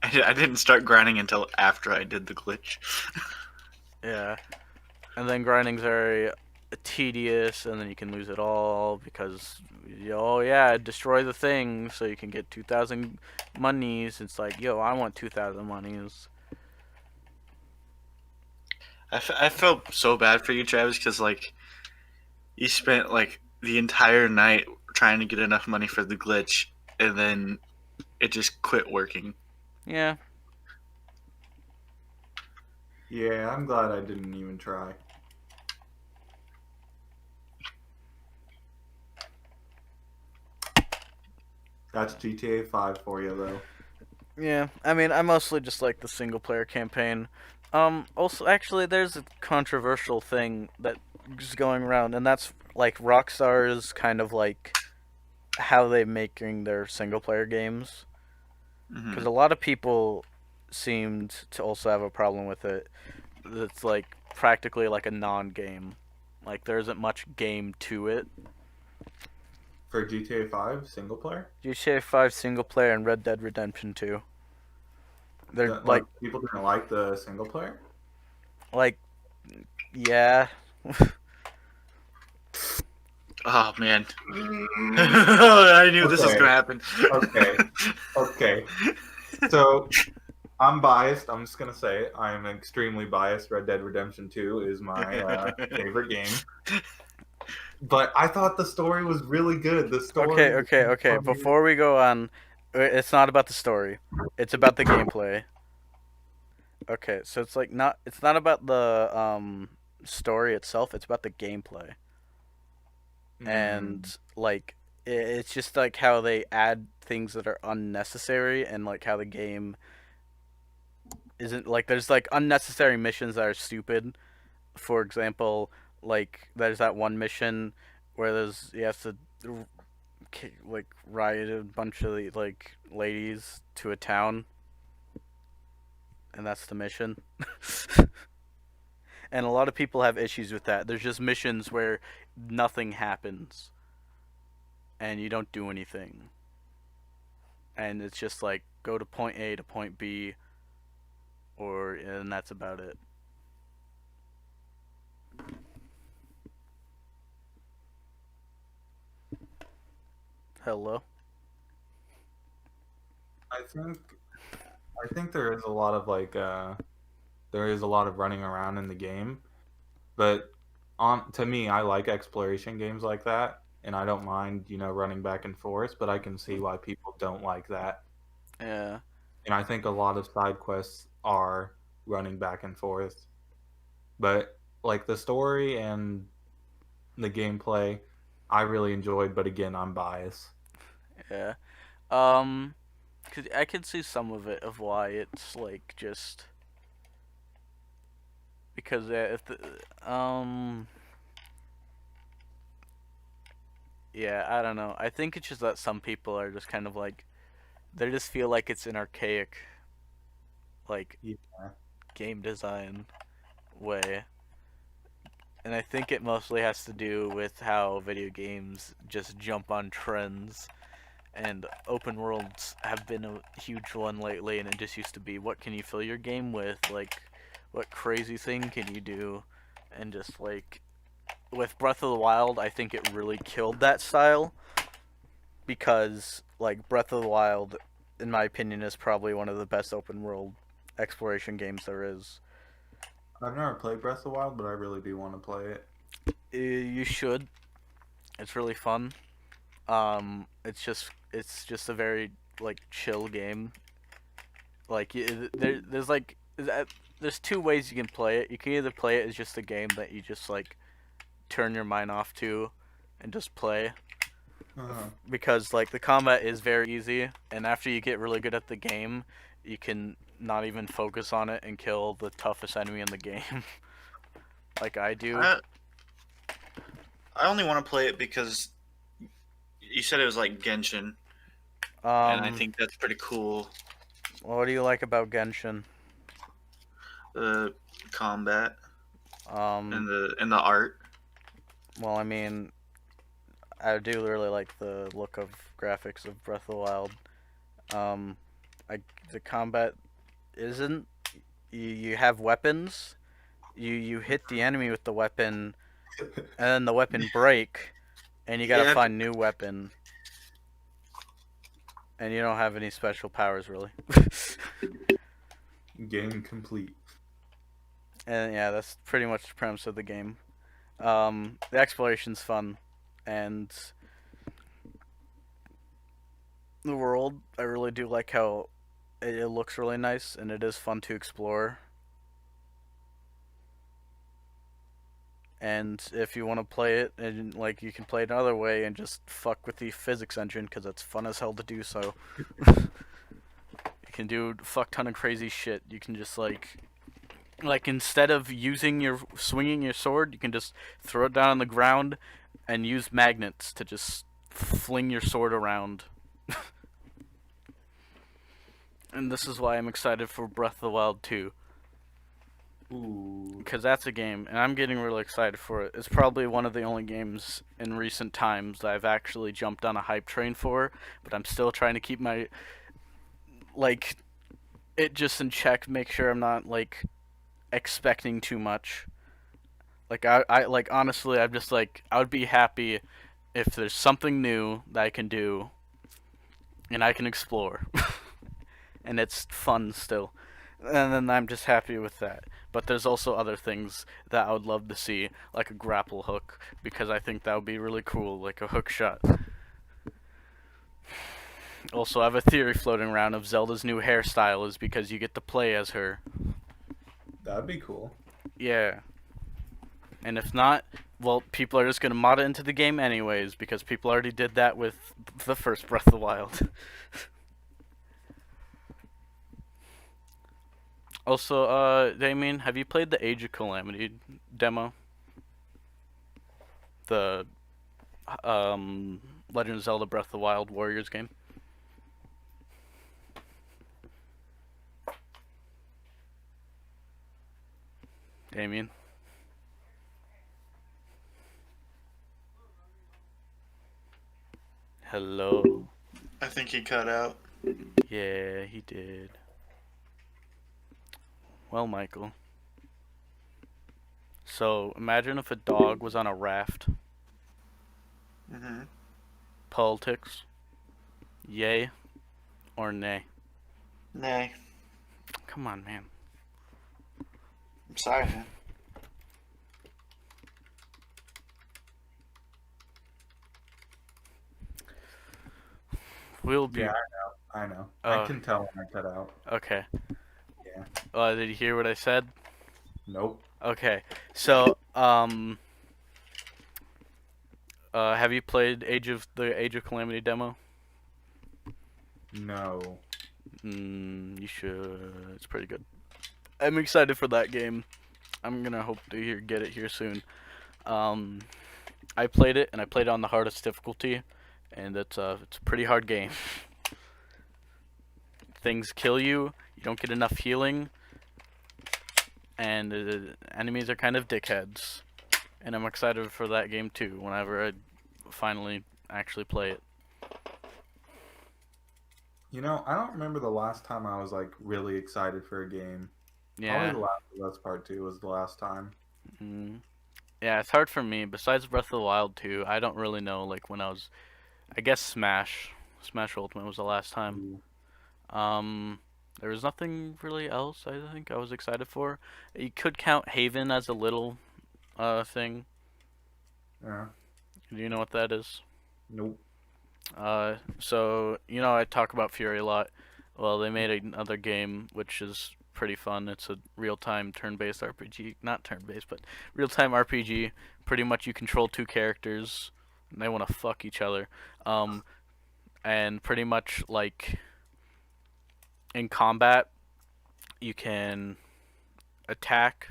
I didn't start grinding until after I did the glitch. yeah. And then grinding's very tedious, and then you can lose it all because, oh yeah, destroy the thing so you can get 2,000 monies. It's like, yo, I want 2,000 monies. I felt so bad for you, Travis, because like you spent like the entire night trying to get enough money for the glitch, and then it just quit working. Yeah, yeah. I'm glad I didn't even try. That's GTA 5 for you, though. yeah. I mean, I mostly just like the single player campaign. Also, actually, there's a controversial thing that is going around, and that's like Rockstar's kind of like how they making their single player games. Hmm. Because a lot of people seemed to also have a problem with it. It's like practically like a non-game. Like there isn't much game to it. For GTA 5 single player, GTA 5 single player and Red Dead Redemption 2. They're like like people didn't like the single player. like yeah. Oh man, I knew this was Okay, gonna happen. okay, okay. So I'm biased. I'm just gonna say it. I am extremely biased. Red Dead Redemption 2 is my favorite game. But I thought the story was really good. The story, Okay, the okay, okay. gameplay. Before we go on, it's not about the story. It's about the gameplay. Okay, so it's not about the story itself, it's about the gameplay. Mm, And like it's just like how they add things that are unnecessary, and like how the game isn't like there's like unnecessary missions that are stupid. For example, like there's that one mission where there's you have to like ride a bunch of like ladies to a town, and that's the mission. And a lot of people have issues with that. There's just missions where nothing happens and you don't do anything, and it's just like go to point A to point B, or and that's about it. Hello. I think I think there is a lot of there is a lot of running around in the game, but on to me, I like exploration games like that, and I don't mind running back and forth. But I can see why people don't like that, Yeah. and I think a lot of side quests are running back and forth. But like the story and the gameplay, I really enjoyed. But again, I'm biased. Yeah. Um, cause I can see some of it of why it's like just because if yeah, I don't know. I think it's just that some people are just kind of like they just feel like it's an archaic like Yeah. game design way. And I think it mostly has to do with how video games just jump on trends, and open worlds have been a huge one lately, and it just used to be what can you fill your game with, like what crazy thing can you do, and just like with Breath of the Wild, I think it really killed that style because like Breath of the Wild, in my opinion, is probably one of the best open world exploration games there is. I've never played Breath of the Wild, but I really do want to play it. You should. It's really fun. It's just a very like chill game. Like there's like there's two ways you can play it. You can either play it as just a game that you just like turn your mind off to and just play, Uh-huh. because like the combat is very easy, and after you get really good at the game, you can not even focus on it and kill the toughest enemy in the game, like I do. I I only want to play it because you said it was like Genshin, and I Um, think that's pretty cool. what do you like about Genshin? The combat Um, and the art. well, I mean, I do really like the look of graphics of Breath of the Wild. Um, the combat isn't. You have weapons. You hit the enemy with the weapon, and then the weapon break, and you gotta Yeah, find new weapon. And you don't have any special powers really. Game complete. And yeah, that's pretty much the premise of the game. The exploration's fun, and the world, I really do like how it looks really nice, and it is fun to explore. And if you want to play it, and like you can play it another way and just fuck with the physics engine because it's fun as hell to do so. You can do a fuck ton of crazy shit. You can just like instead of using your swinging your sword, you can just throw it down on the ground and use magnets to just fling your sword around. And this is why I'm excited for Breath of the Wild 2. Ooh. Because that's a game, and I'm getting really excited for it. It's probably one of the only games in recent times that I've actually jumped on a hype train for, but I'm still trying to keep my, like, it just in check, make sure I'm not, like, expecting too much. Like, like, honestly, I'm just, like, I would be happy if there's something new that I can do, and I can explore. And it's fun still. And then I'm just happy with that. But there's also other things that I would love to see, like a grapple hook, because I think that would be really cool, like a hook shot. Also, I have a theory floating around of Zelda's new hairstyle is because you get to play as her. That'd be cool. Yeah. And if not, well, people are just going to mod it into the game anyways, because people already did that with the first Breath of the Wild. Also, Damien, have you played the Age of Calamity demo? The Legend of Zelda Breath of the Wild Warriors game? Damien? Hello? I think he cut out. Yeah, he did. Well, Michael. So, imagine if a dog was on a raft. Mm-hmm. Politics. Yay or nay? Nay. Come on, man. I'm sorry, man. We'll be... Yeah, I know. Oh. I can tell when I cut out. Okay. Yeah. Did you hear what I said? Nope. Okay. So, have you played the Age of Calamity demo? No. You should. It's pretty good. I'm excited for that game. I'm gonna hope to get it here soon. I played it, and I played it on the hardest difficulty, and it's a pretty hard game. Things kill you. You don't get enough healing, and enemies are kind of dickheads. And I'm excited for that game too. Whenever I finally actually play it. You know, I don't remember the last time I was like really excited for a game. Yeah. Probably The Last of Us Part 2 was the last time. Yeah, it's hard for me. Besides Breath of the Wild 2, I don't really know like when I was. I guess Smash Ultimate was the last time. There was nothing really else I think I was excited for. You could count Haven as a little thing. Yeah. Do you know what that is? Nope. So you know I talk about Fury a lot. Well, they made another game which is pretty fun. It's a real-time turn-based RPG, not turn-based, but real-time RPG. Pretty much you control two characters, and they want to fuck each other. Um, and pretty much like in combat, you can attack.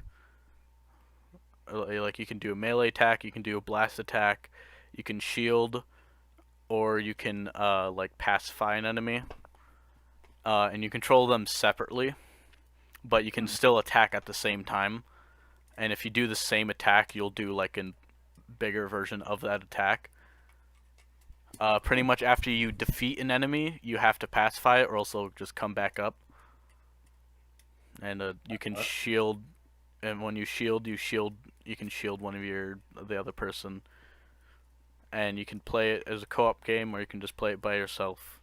Like you can do a melee attack, you can do a blast attack, you can shield, or you can like pacify an enemy. And you control them separately, but you can still attack at the same time. And if you do the same attack, you'll do like a bigger version of that attack. Pretty much after you defeat an enemy, you have to pacify it, or else it'll just come back up. And you can shield, and when you shield, you can shield the other person. And you can play it as a co-op game, or you can just play it by yourself.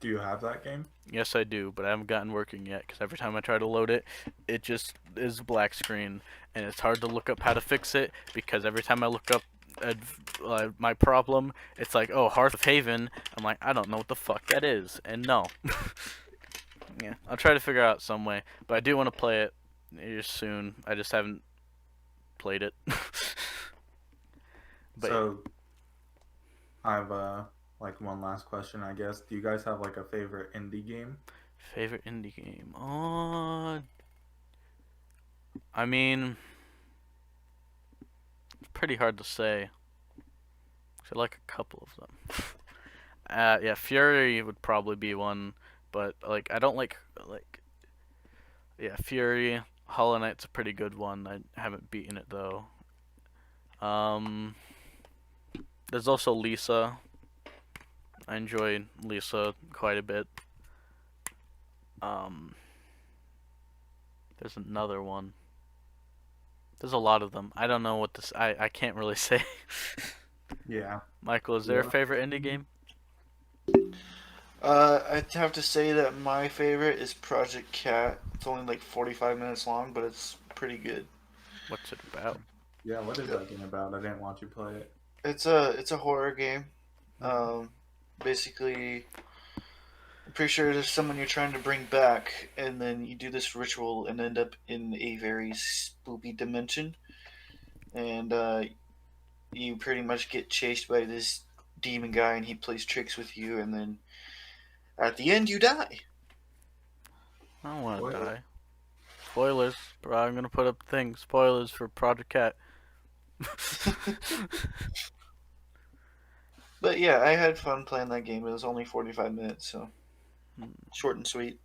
Do you have that game? Yes, I do, but I haven't gotten working yet because every time I try to load it, it just is black screen, and it's hard to look up how to fix it because every time I look up my problem, it's like, oh, Hearth of Haven. I'm like, I don't know what the fuck that is, and no. Yeah, I'll try to figure out some way, but I do want to play it here soon. I just haven't played it. But So I have like one last question, I guess. Do you guys have like a favorite indie game? favorite indie game? I mean, it's pretty hard to say. I like a couple of them. Yeah, Fury would probably be one, but like I don't like yeah, Fury. Hollow Knight's a pretty good one. I haven't beaten it though. Um, there's also Lisa. I enjoy Lisa quite a bit. Um, there's another one. There's a lot of them. I don't know what this. I can't really say. Yeah. Michael, is there a Yeah. favorite indie game? I'd have to say that my favorite is Project Cat. It's only like 45 minutes long, but it's pretty good. What's it about? Yeah, what is that game about? I didn't watch you play it. It's a horror game. Um, Basically, I'm pretty sure there's someone you're trying to bring back, and then you do this ritual and end up in a very spooky dimension, and you pretty much get chased by this demon guy, and he plays tricks with you, and then at the end you die. I don't want to Spoiler. die. Spoilers, bro. I'm gonna put up things. Spoilers for Project Cat. But yeah, I had fun playing that game. It was only 45 minutes, so Hmm. short and sweet.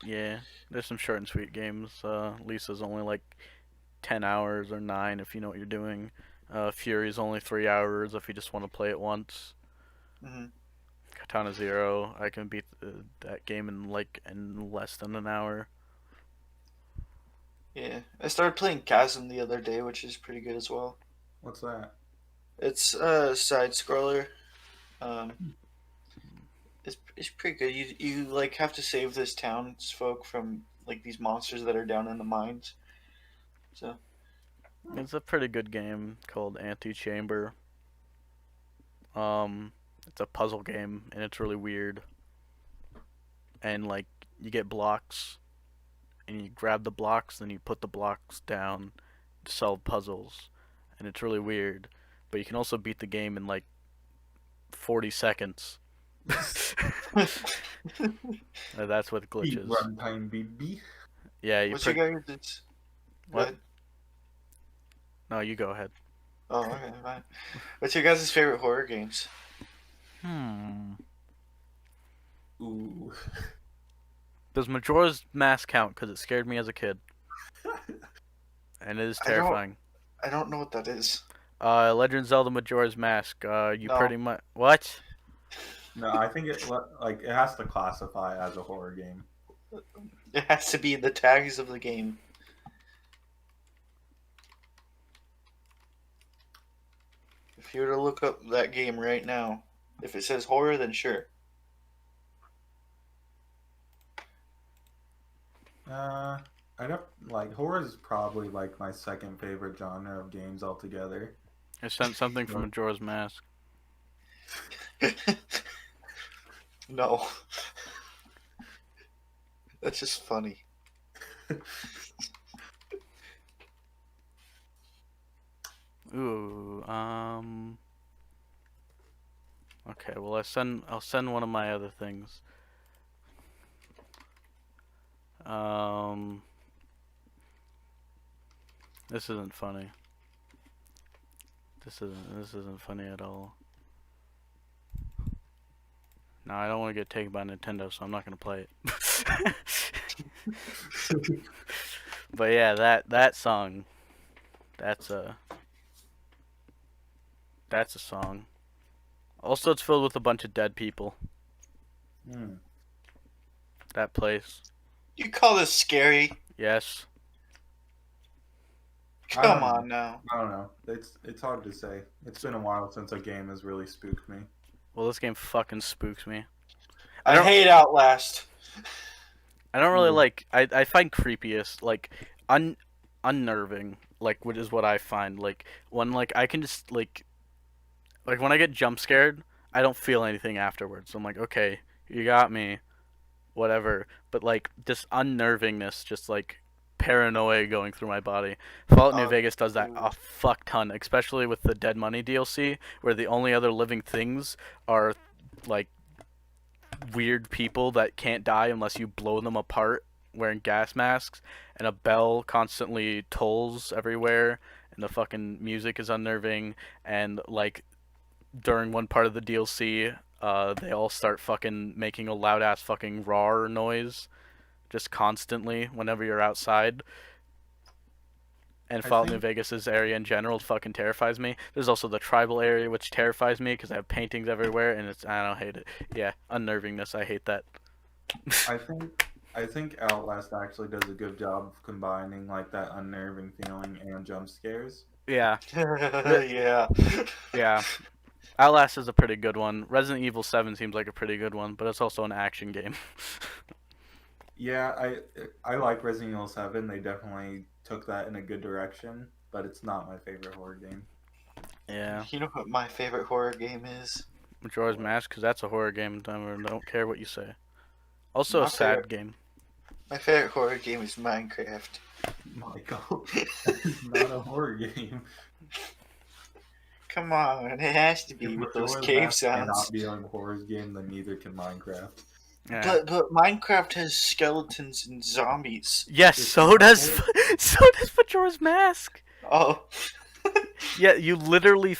Yeah, there's some short and sweet games. Lisa's only like 10 hours or 9 if you know what you're doing. Fury's only 3 hours if you just want to play it once. Hmm. Katana Zero, I can beat that game in less than an hour. Yeah, I started playing Chasm the other day, which is pretty good as well. What's that? It's a side scroller. Um, it's pretty good. You like have to save this townsfolk from like these monsters that are down in the mines. So It's a pretty good game called Anti-Chamber. Um, it's a puzzle game and it's really weird. And like you get blocks and you grab the blocks, then you put the blocks down to solve puzzles, and it's really weird. But you can also beat the game in like 40 seconds. That's with Speed glitches. runtime, baby. Yeah, what's your guys'? Go What? ahead. No, you go ahead. Oh, okay, fine. What's your guys' favorite horror games? Hmm. Ooh. Does Majora's Mask count? Because it scared me as a kid, and it is I don't. terrifying. I don't know what that is. Legend of Zelda Majora's Mask. You No. pretty much what? No, I think like it has to classify as a horror game. It has to be in the tags of the game. If you were to look up that game right now, if it says horror, then sure. I'd have like horror is probably like my second favorite genre of games altogether. I sent something from Right. Majora's Mask. No. That's just funny. Ooh. Okay, well I'll send one of my other things. Um, this isn't funny. This isn't funny at all. No, I don't want to get taken by Nintendo, so I'm not gonna play it. But yeah, that song, that's a that's a song. Also, it's filled with a bunch of dead people. Hmm. That place. You call this scary? Yes. I Come don't know. on now. I don't know. It's hard to say. It's been a while since a game has really spooked me. Well, this game fucking spooks me. I hate Outlast. I don't really Ooh. like. I find creepiest like unnerving. Like, which is what I find. Like when like I can just like when I get jump scared, I don't feel anything afterwards. I'm like, okay, you got me, whatever. But like this unnervingness, just like paranoia going through my body. Fallout New Vegas does that a fuck ton, especially with the Dead Money DLC, where the only other living things are like weird people that can't die unless you blow them apart wearing gas masks, and a bell constantly tolls everywhere, and the fucking music is unnerving, and like during one part of the DLC, they all start fucking making a loud ass fucking roar noise just constantly whenever you're outside. And I Fallout New think Vegas's area in general fucking terrifies me. There's also the tribal area, which terrifies me because I have paintings everywhere, and I don't hate it. Yeah, unnervingness. I hate that. I think Outlast actually does a good job of combining like that unnerving feeling and jump scares. Yeah, Yeah. yeah. Outlast is a pretty good one. Resident Evil 7 seems like a pretty good one, but it's also an action game. Yeah, I like Resident Evil 7. They definitely took that in a good direction, but it's not my favorite horror game. Yeah. You know what my favorite horror game is? Majora's Mask, because that's a horror game. I don't care what you say. Also a My sad favorite, game. my favorite horror game is Minecraft. Michael, it's not a horror game. Come on, it has to If be with those Majora's cave Mask sounds. cannot be a horror game, then neither can Minecraft. Yeah. But Minecraft has skeletons and zombies. Yes, It's so not does horror. so does Majora's Mask. Oh, Yeah, you literally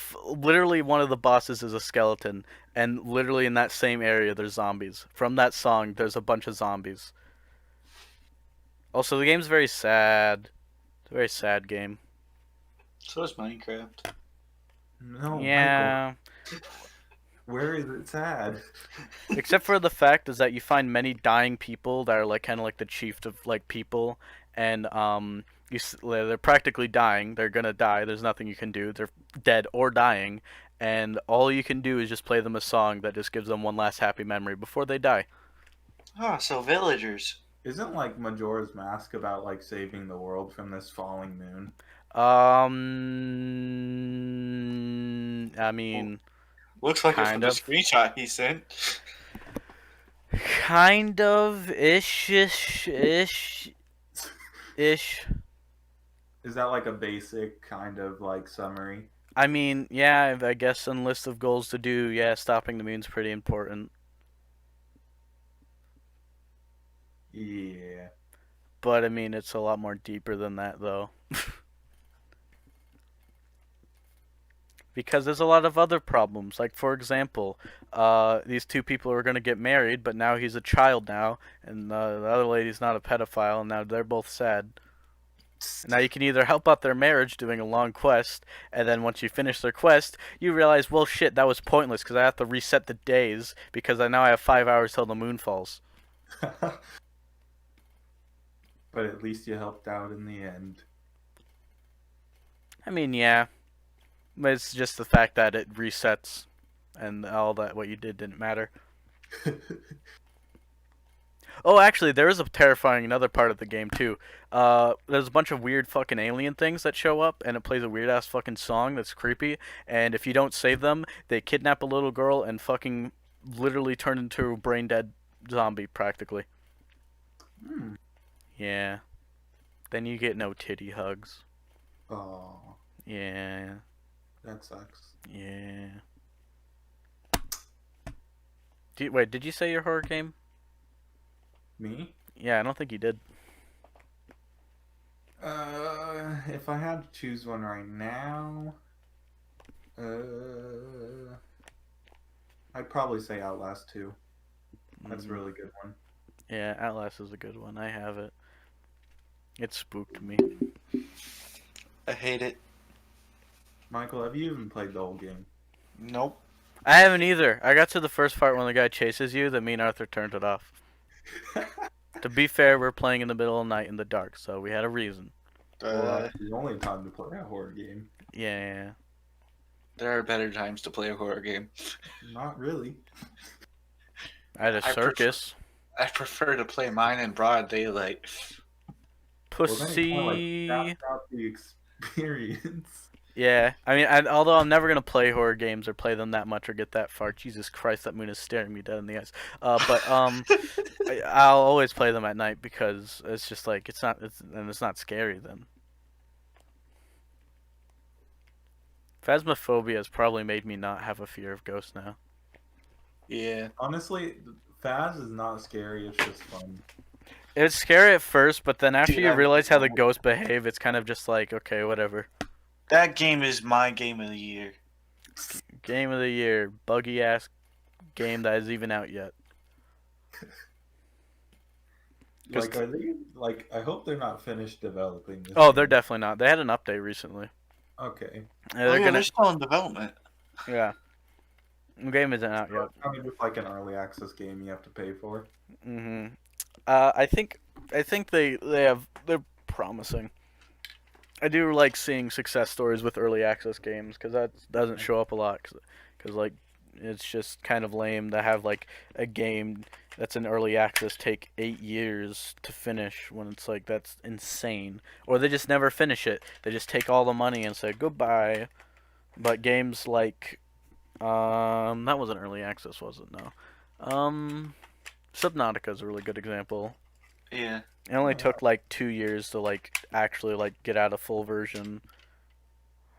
one of the bosses is a skeleton, and literally in that same area there's zombies. From that song, there's a bunch of zombies. Also, the game's very sad. It's a very sad game. so is Minecraft. No, Michael, Yeah, where is it sad? except for the fact is that you find many dying people that are like kind of like the chief of like people, and they're practically dying. They're gonna die. There's nothing you can do. They're dead or dying, and all you can do is just play them a song that just gives them one last happy memory before they die. Oh, so villagers. Isn't like Majora's Mask about like saving the world from this falling moon? I mean, Looks like it from kind the of. screenshot he sent. Kind of ish. Is that like a basic kind of like summary? I mean, yeah, I guess on list of goals to do, yeah, stopping the moon's pretty important. Yeah. But I mean, it's a lot more deeper than that, though. Because there's a lot of other problems. Like, for example, these two people are going to get married, but now he's a child now, and the other lady's not a pedophile, and now they're both sad. Now you can either help out their marriage doing a long quest, and then once you finish their quest, you realize, well, shit, that was pointless because I have to reset the days because now I have 5 hours till the moon falls. But at least you helped out in the end. I mean, yeah, but it's just the fact that it resets, and all that what you did didn't matter. Oh, actually, there is a terrifying another part of the game too. There's a bunch of weird fucking alien things that show up, and it plays a weird ass fucking song that's creepy. And if you don't save them, they kidnap a little girl and fucking literally turn into a brain dead zombie practically. Hmm. Yeah. Then you get no titty hugs. Oh, Yeah. that sucks. Yeah. Wait, did you say your horror game? Me? Yeah, I don't think you did. If I had to choose one right now, uh, I'd probably say Outlast 2. That's a Mm, really good one. yeah, Outlast is a good one. I have it. It spooked me. I hate it. Michael, have you even played the whole game? Nope. I haven't either. I got to the first part when the guy chases you, then me and Arthur turned it off. To be fair, we're playing in the middle of the night in the dark, so we had a reason. Well, that's the only time to play a horror game. Yeah. There are better times to play a horror game. Not really. At a circus. I prefer to play mine in broad daylight. Well, then you kind of Pussy. like out the experience. Yeah, I mean, although I'm never gonna play horror games or play them that much or get that far. Jesus Christ, that moon is staring me dead in the eyes. But I'll always play them at night because it's just like it's not scary then. Phasmophobia has probably made me not have a fear of ghosts now. Yeah. Honestly, Phaz is not scary. It's just fun. It's scary at first, but then after Dude, you I realize how the love- ghosts behave, it's kind of just like okay, whatever. That game is my game of the year. Game of the year, buggy ass game that is even out yet. Like, are they like? I hope they're not finished developing this. Oh, game. they're definitely not. They had an update recently. Okay. They're still in development. Yeah. The game isn't out yet. It's kind of just like an early access game you have to pay for. Mm-hmm. I think they're promising. I do like seeing success stories with early access games because that doesn't show up a lot. Because like it's just kind of lame to have like a game that's in early access take 8 years to finish when it's like that's insane. Or they just never finish it. They just take all the money and say goodbye. But games like that wasn't early access, was it? No. Subnautica is a really good example. Yeah. It only took like 2 years to like actually like get out a full version,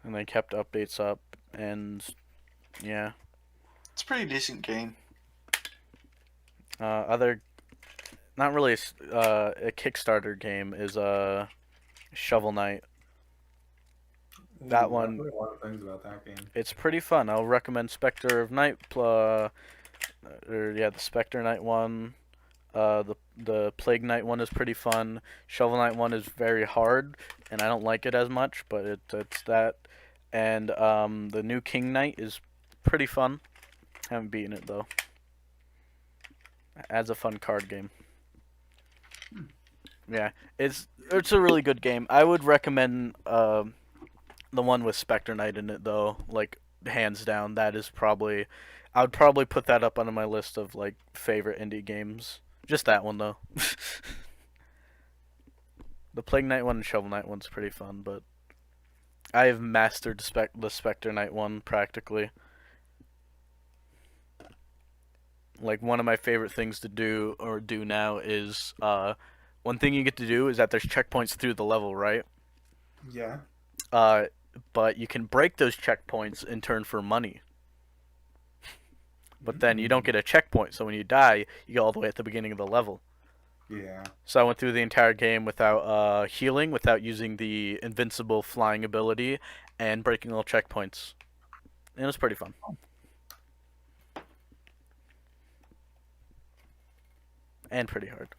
and they kept updates up, and yeah. It's a pretty decent game. Other, not really a Kickstarter game is Shovel Knight. That Ooh, one- I've heard a lot of things about that game. It's pretty fun. I'll recommend Spectre of Night, the Spectre Knight one. The Plague Knight one is pretty fun. Shovel Knight one is very hard, and I don't like it as much, but it's that. And the new King Knight is pretty fun. Haven't beaten it though. Adds a fun card game. Yeah, it's a really good game. I would recommend the one with Spectre Knight in it though, like hands down. That is probably I would probably put that up on my list of like favorite indie games. Just that one though. The Plague Knight one and Shovel Knight one's pretty fun, but I have mastered the Spectre Knight one practically. Like one of my favorite things to do now is one thing you get to do is that there's checkpoints through the level, right? Yeah. But you can break those checkpoints in turn for money. But then you don't get a checkpoint, so when you die, you go all the way at the beginning of the level. Yeah. So I went through the entire game without healing, without using the invincible flying ability, and breaking all checkpoints. And it was pretty fun. And pretty hard.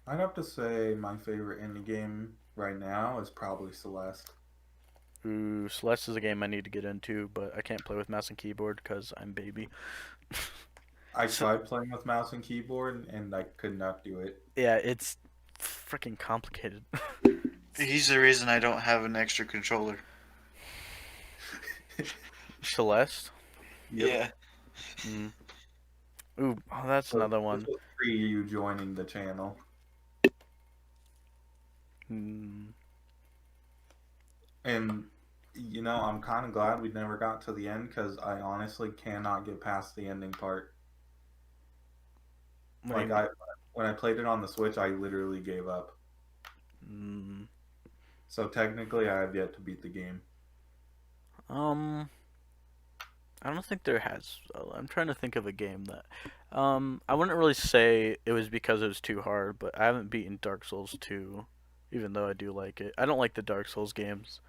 I'd have to say my favorite indie game right now is probably Celeste. Ooh, Celeste is a game I need to get into, but I can't play with mouse and keyboard because I'm baby. I tried playing with mouse and keyboard and I could not do it. Yeah, it's freaking complicated. He's the reason I don't have an extra controller. Celeste? Yep. Yeah. Mm. Ooh, oh, that's So another one. This was pre you joining the channel. Mm. And, you know, I'm kind of glad we never got to the end because I honestly cannot get past the ending part. What do Like, you- when I played it on the Switch, I literally gave up. Mm. So technically, I have yet to beat the game. I don't think there has. I'm trying to think of a game that. I wouldn't really say it was because it was too hard, but I haven't beaten Dark Souls 2, even though I do like it. I don't like the Dark Souls games.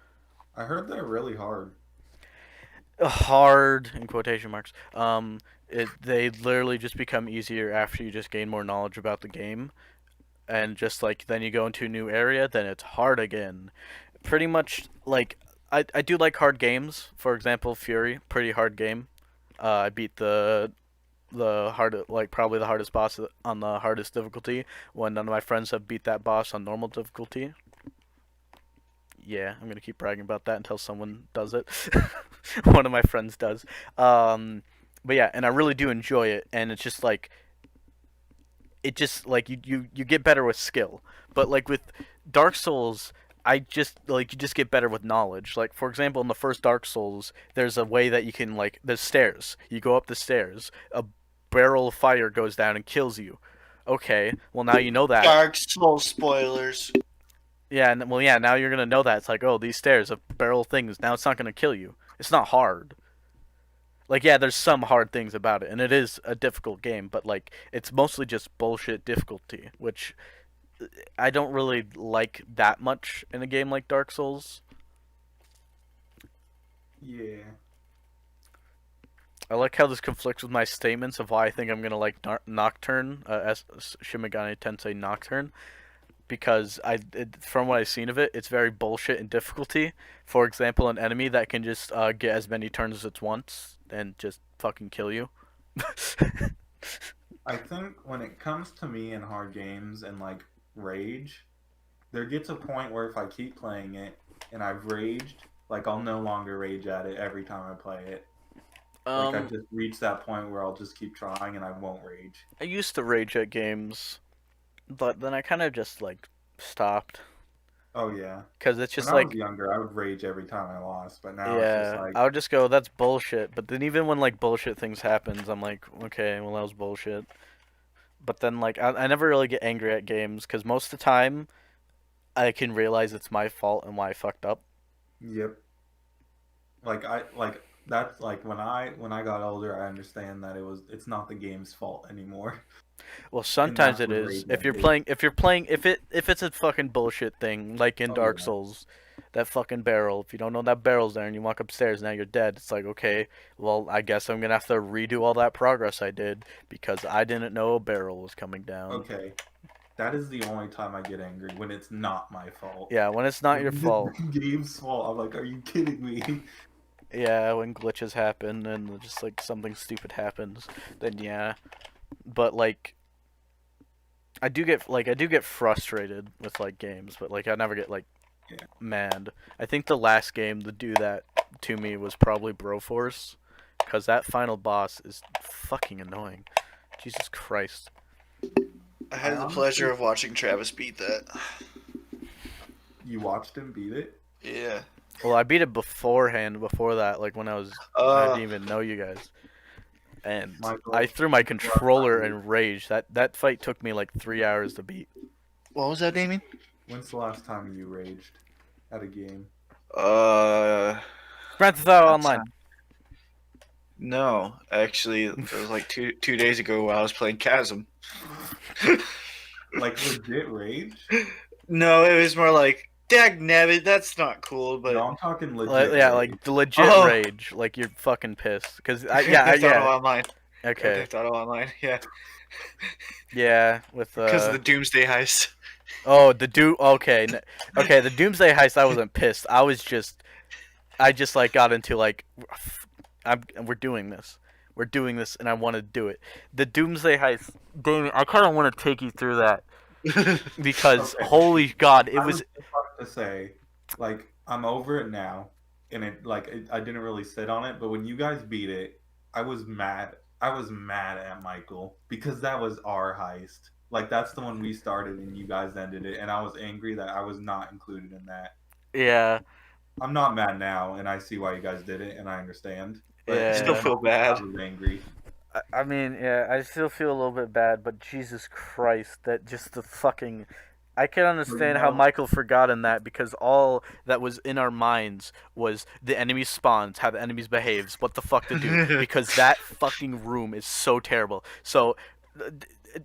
I heard they're really hard. Hard in quotation marks. They literally just become easier after you just gain more knowledge about the game, and just like then you go into a new area, then it's hard again. Pretty much like I do like hard games. For example, Fury, pretty hard game. I beat the hard like probably the hardest boss on the hardest difficulty when none of my friends have beat that boss on normal difficulty. Yeah, I'm gonna keep bragging about that until someone does it. One of my friends does. But yeah, and I really do enjoy it, and it's just like it just like you get better with skill. But like with Dark Souls, I just like you just get better with knowledge. Like for example, in the first Dark Souls, there's a way that you can like there's stairs. You go up the stairs, a barrel of fire goes down and kills you. Okay, well now you know that. Dark Souls spoilers. Yeah, and well yeah, now you're gonna know that. It's like, oh, these stairs, a barrel of things. Now it's not gonna kill you. It's not hard. Like yeah, there's some hard things about it, and it is a difficult game, but like it's mostly just bullshit difficulty, which I don't really like that much in a game like Dark Souls. Yeah. I like how this conflicts with my statements of why I think I'm gonna like Nocturne, Shimigami Tensei Nocturne, because from what I've seen of it, it's very bullshit in difficulty. For example, an enemy that can just get as many turns as it wants and just fucking kill you. I think when it comes to me in hard games and like rage, there gets a point where if I keep playing it and I've raged, like I'll no longer rage at it every time I play it. Like I just reached that point where I'll just keep trying and I won't rage. I used to rage at games, but then I kind of just like stopped Oh yeah. because it's When just I was like younger, I would rage every time I lost, but now it's just yeah, like I would just go that's bullshit. But then even when like bullshit things happens, I'm like okay, well that was bullshit. But then like I never really get angry at games because most of the time I can realize it's my fault and why I fucked up. yep. Like that's like when I got older, I understand that it's not the game's fault anymore. Well, And sometimes that's it when is. rage ended. If you're playing, if it's a fucking bullshit thing like in Oh Dark yeah. Souls, that fucking barrel. If you don't know that barrel's there and you walk upstairs, now you're dead. It's like okay, well I guess I'm gonna have to redo all that progress I did because I didn't know a barrel was coming down. Okay. That is the only time I get angry when it's not my fault. Yeah, when it's not When your it's fault. the game's fault, I'm like, are you kidding me? Yeah, when glitches happen and just like something stupid happens, then yeah. But like I do get frustrated with like games, but like I never get like Yeah. mad. I think the last game to do that to me was probably Broforce, because that final boss is fucking annoying. Jesus Christ. I I had the honestly, pleasure of watching Travis beat that. you watched him beat it? Yeah. Well, I beat it beforehand, before that, like when I didn't even know you guys, and I Michael, threw my when's the last time controller you in rage. That fight took me like 3 hours to beat. What was that, Damien? when's the last time you raged at a game? Uh, Grand Theft Auto that's Online. no. Actually, it was like two days ago while I was playing Chasm. Like legit rage? No, it was more like, dag nabbit, that's not cool, but No, I'm talking Like, legit yeah, rage. like the legit Oh. rage, like you're fucking pissed. Cause Grand Theft Auto yeah, Online. Grand okay, Theft Auto Online, yeah. yeah, with Because of the Doomsday heist. oh okay, okay, the Doomsday Heist. I wasn't pissed. I just like got into like, we're doing this, and I want to do it. The Doomsday Heist, Damien, I kind of want to take you through that because Okay. holy God, it I was was just about to say, like, I'm over it now, and I didn't really sit on it, but when you guys beat it, I was mad. I was mad at Michael because that was our heist. Like, that's the one we started and you guys ended it, and I was angry that I was not included in that. yeah, I'm not mad now, and I see why you guys did it, and I understand. But I in still the yeah. feel moment, I bad. was angry. I mean, yeah, I still feel a little bit bad, but Jesus Christ, that just the fucking I can understand how Michael forgot in that because all that was in our minds was the enemy spawns, how the enemies behaves, what the fuck to do, because that fucking room is so terrible. So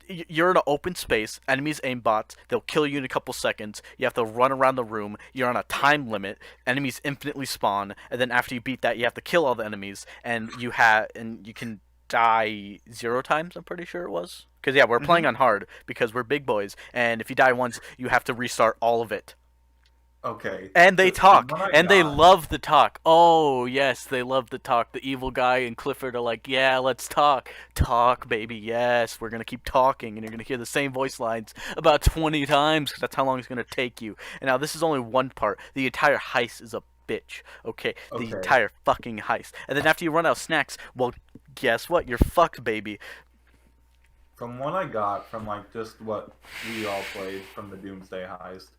you're in an open space, enemies aim bots, they'll kill you in a couple seconds, you have to run around the room, you're on a time limit, enemies infinitely spawn, and then after you beat that you have to kill all the enemies, and you can die 0 times, I'm pretty sure it was. Because, yeah, we're playing on hard because we're big boys, and if you die once, you have to restart all of it. Okay. And they From talk, what I and they got, love the talk. Oh, yes, they love the talk. The evil guy and Clifford are like, yeah, let's talk. Talk, baby, yes, we're going to keep talking, and you're going to hear the same voice lines about 20 times, because that's how long it's going to take you. And now, this is only one part. The entire heist is a bitch, okay? The okay. entire fucking heist. And then after you run out of snacks, well, guess what? You're fucked, baby. From what I got from like just what we all played from the Doomsday Heist,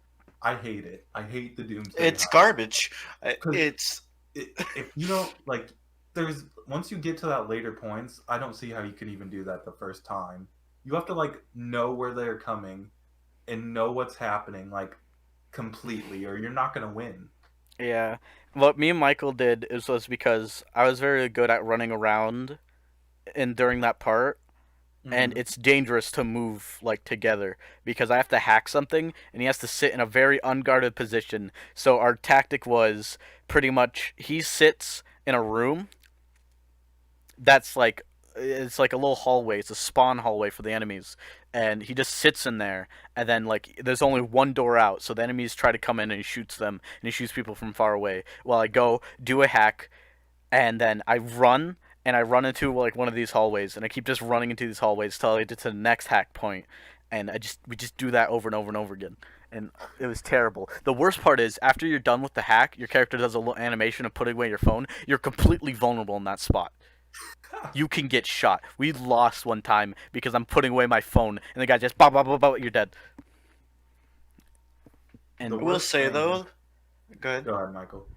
I hate it. I hate the Doomsday It's Heist garbage. because It's if you don't like, there's once you get to that later points, I don't see how you can even do that the first time. You have to like know where they're coming and know what's happening like completely, or you're not gonna win. Yeah. What me and Michael did was because I was very good at running around and during that part, and Mm-hmm. it's dangerous to move like together because I have to hack something and he has to sit in a very unguarded position. So our tactic was pretty much he sits in a room that's like it's like a little hallway. It's a spawn hallway for the enemies, and he just sits in there. And then like there's only one door out, so the enemies try to come in and he shoots them and he shoots people from far away. While I go do a hack, and then I run into like one of these hallways, and I keep just running into these hallways till I get to the next hack point, and we just do that over and over and over again, and it was terrible. The worst part is after you're done with the hack, your character does a little animation of putting away your phone. You're completely vulnerable in that spot. You can get shot. We lost one time because I'm putting away my phone, and the guy just bop bop bop bop. You're dead. The I And will worst say thing. though. Go ahead. Go ahead, Michael.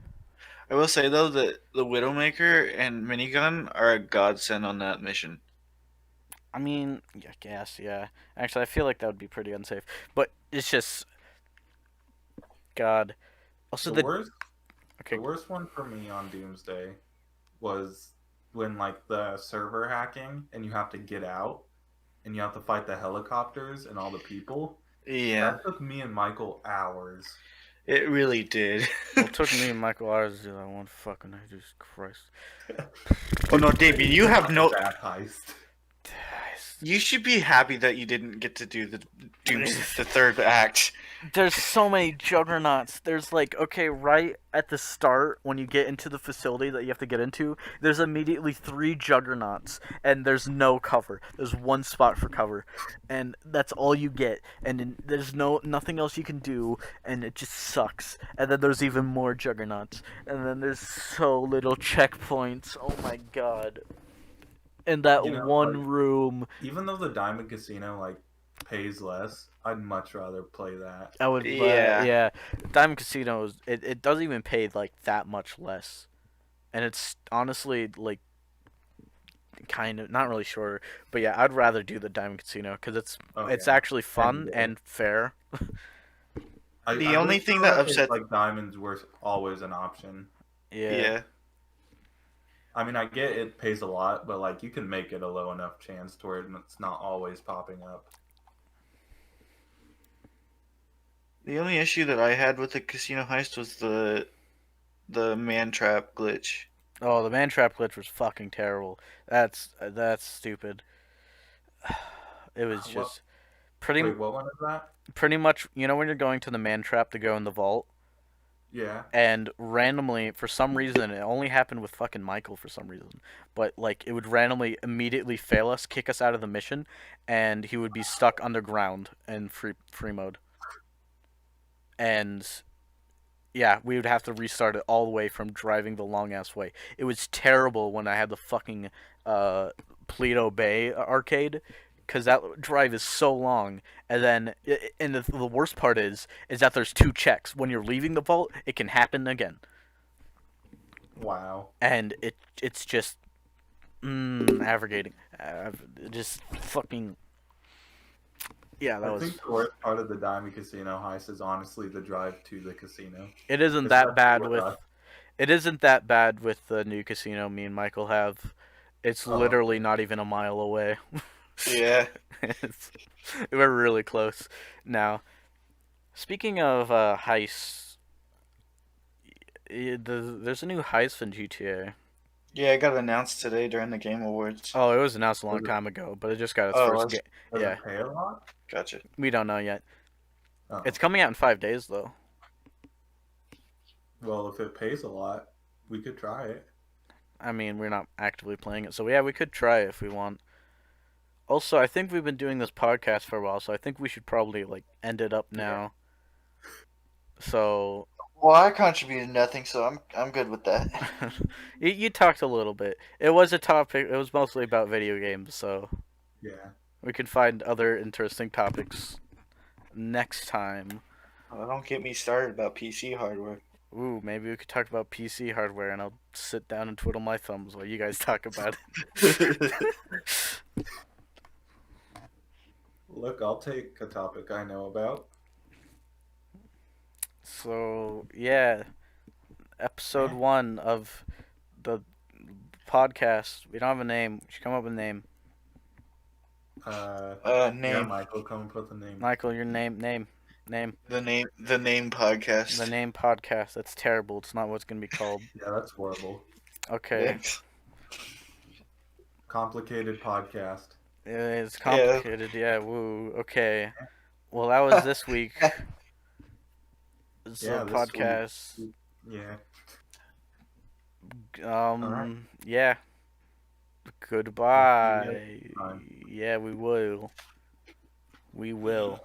I will say though that the Widowmaker and minigun are a godsend on that mission. I mean, yeah, I guess, yeah. Actually, I feel like that would be pretty unsafe, but it's just God. Also, The the worst The okay. worst one for me on Doomsday was when like the server hacking and you have to get out and you have to fight the helicopters and all the people. Yeah, That took me and Michael hours. it really did. Well, it took me and Michael hours to do that one. Fucking Jesus Christ. Oh no, Davey, you have no. that heist. You should be happy that you didn't get to do the third act. There's so many juggernauts. There's like, okay, right at the start when you get into the facility that you have to get into, there's immediately 3 juggernauts, and there's no cover. There's one spot for cover, and that's all you get. And then there's nothing else you can do, and it just sucks. And then there's even more juggernauts, and then there's so little checkpoints. Oh my god. In that You know, like one room, even though the Diamond Casino like pays less, I'd much rather play that. I would, Yeah. yeah. Diamond Casino it doesn't even pay like that much less, and it's honestly like kind of not really sure, but yeah, I'd rather do the Diamond Casino because Oh it's yeah, actually any fun day. and fair. The I only wish thing though that if, upset. like diamonds were always an option. Yeah, Yeah. I mean, I get it pays a lot, but like you can make it a low enough chance to where it's not always popping up. The only issue that I had with the casino heist was the man trap glitch. oh, the man trap glitch was fucking terrible. That's stupid. It was What? just pretty Wait, what one is that? pretty much, you know, when you're going to the man trap to go in the vault, Yeah. and randomly for some reason it only happened with fucking Michael for some reason, but like it would randomly immediately fail us, kick us out of the mission, and he would be stuck underground in free mode, and yeah, we would have to restart it all the way from driving the long ass way. It was terrible when I had the fucking uh Pleato Bay arcade, because that drive is so long, and then and the worst part is that there's 2 checks. When you're leaving the vault, it can happen again, Wow. and it's just aggravating. Just fucking Yeah, that I was. think the worst part of the Diamond Casino heist is honestly the drive to the casino, It isn't that especially bad with us. with. It isn't that bad with the new casino me and Michael have. It's Oh, literally okay. not even a mile away. Yeah. It's, we're really close. Now, speaking of heists, there's a new heist in GTA. Yeah, it got announced today during the Game Awards. Oh, it was announced a long Does it, time ago, but it just got its Oh, first was game. it? does Yeah, it pay a lot? Gotcha. we don't know yet. Oh, It's coming out in 5 days though. well, if it pays a lot, we could try it. I mean, we're not actively playing it, so yeah, we could try it if we want. Also, I think we've been doing this podcast for a while, so I think we should probably like end it up Yeah. now. So, Well, I contributed nothing, so I'm good with that. you talked a little bit. It was a topic. It was mostly about video games, so Yeah. we can find other interesting topics next time. Well, don't get me started about PC hardware. Ooh, maybe we could talk about PC hardware, and I'll sit down and twiddle my thumbs while you guys talk about it. Look, I'll take a topic I know about. So yeah, episode Yeah. 1 of the podcast. We don't have a name. We should come up with a name. Yeah, Name. Michael, come up with a name. Michael, your name. The name podcast. The name podcast. That's terrible. It's not what's gonna be called. Yeah, that's horrible. Okay. Thanks. Complicated podcast. It's complicated. Yeah. Woo. Okay. Well, that was this week. It's Yeah, a this podcast. week. Yeah. Alright. Yeah. Goodbye. Time. Yeah, we will. We will.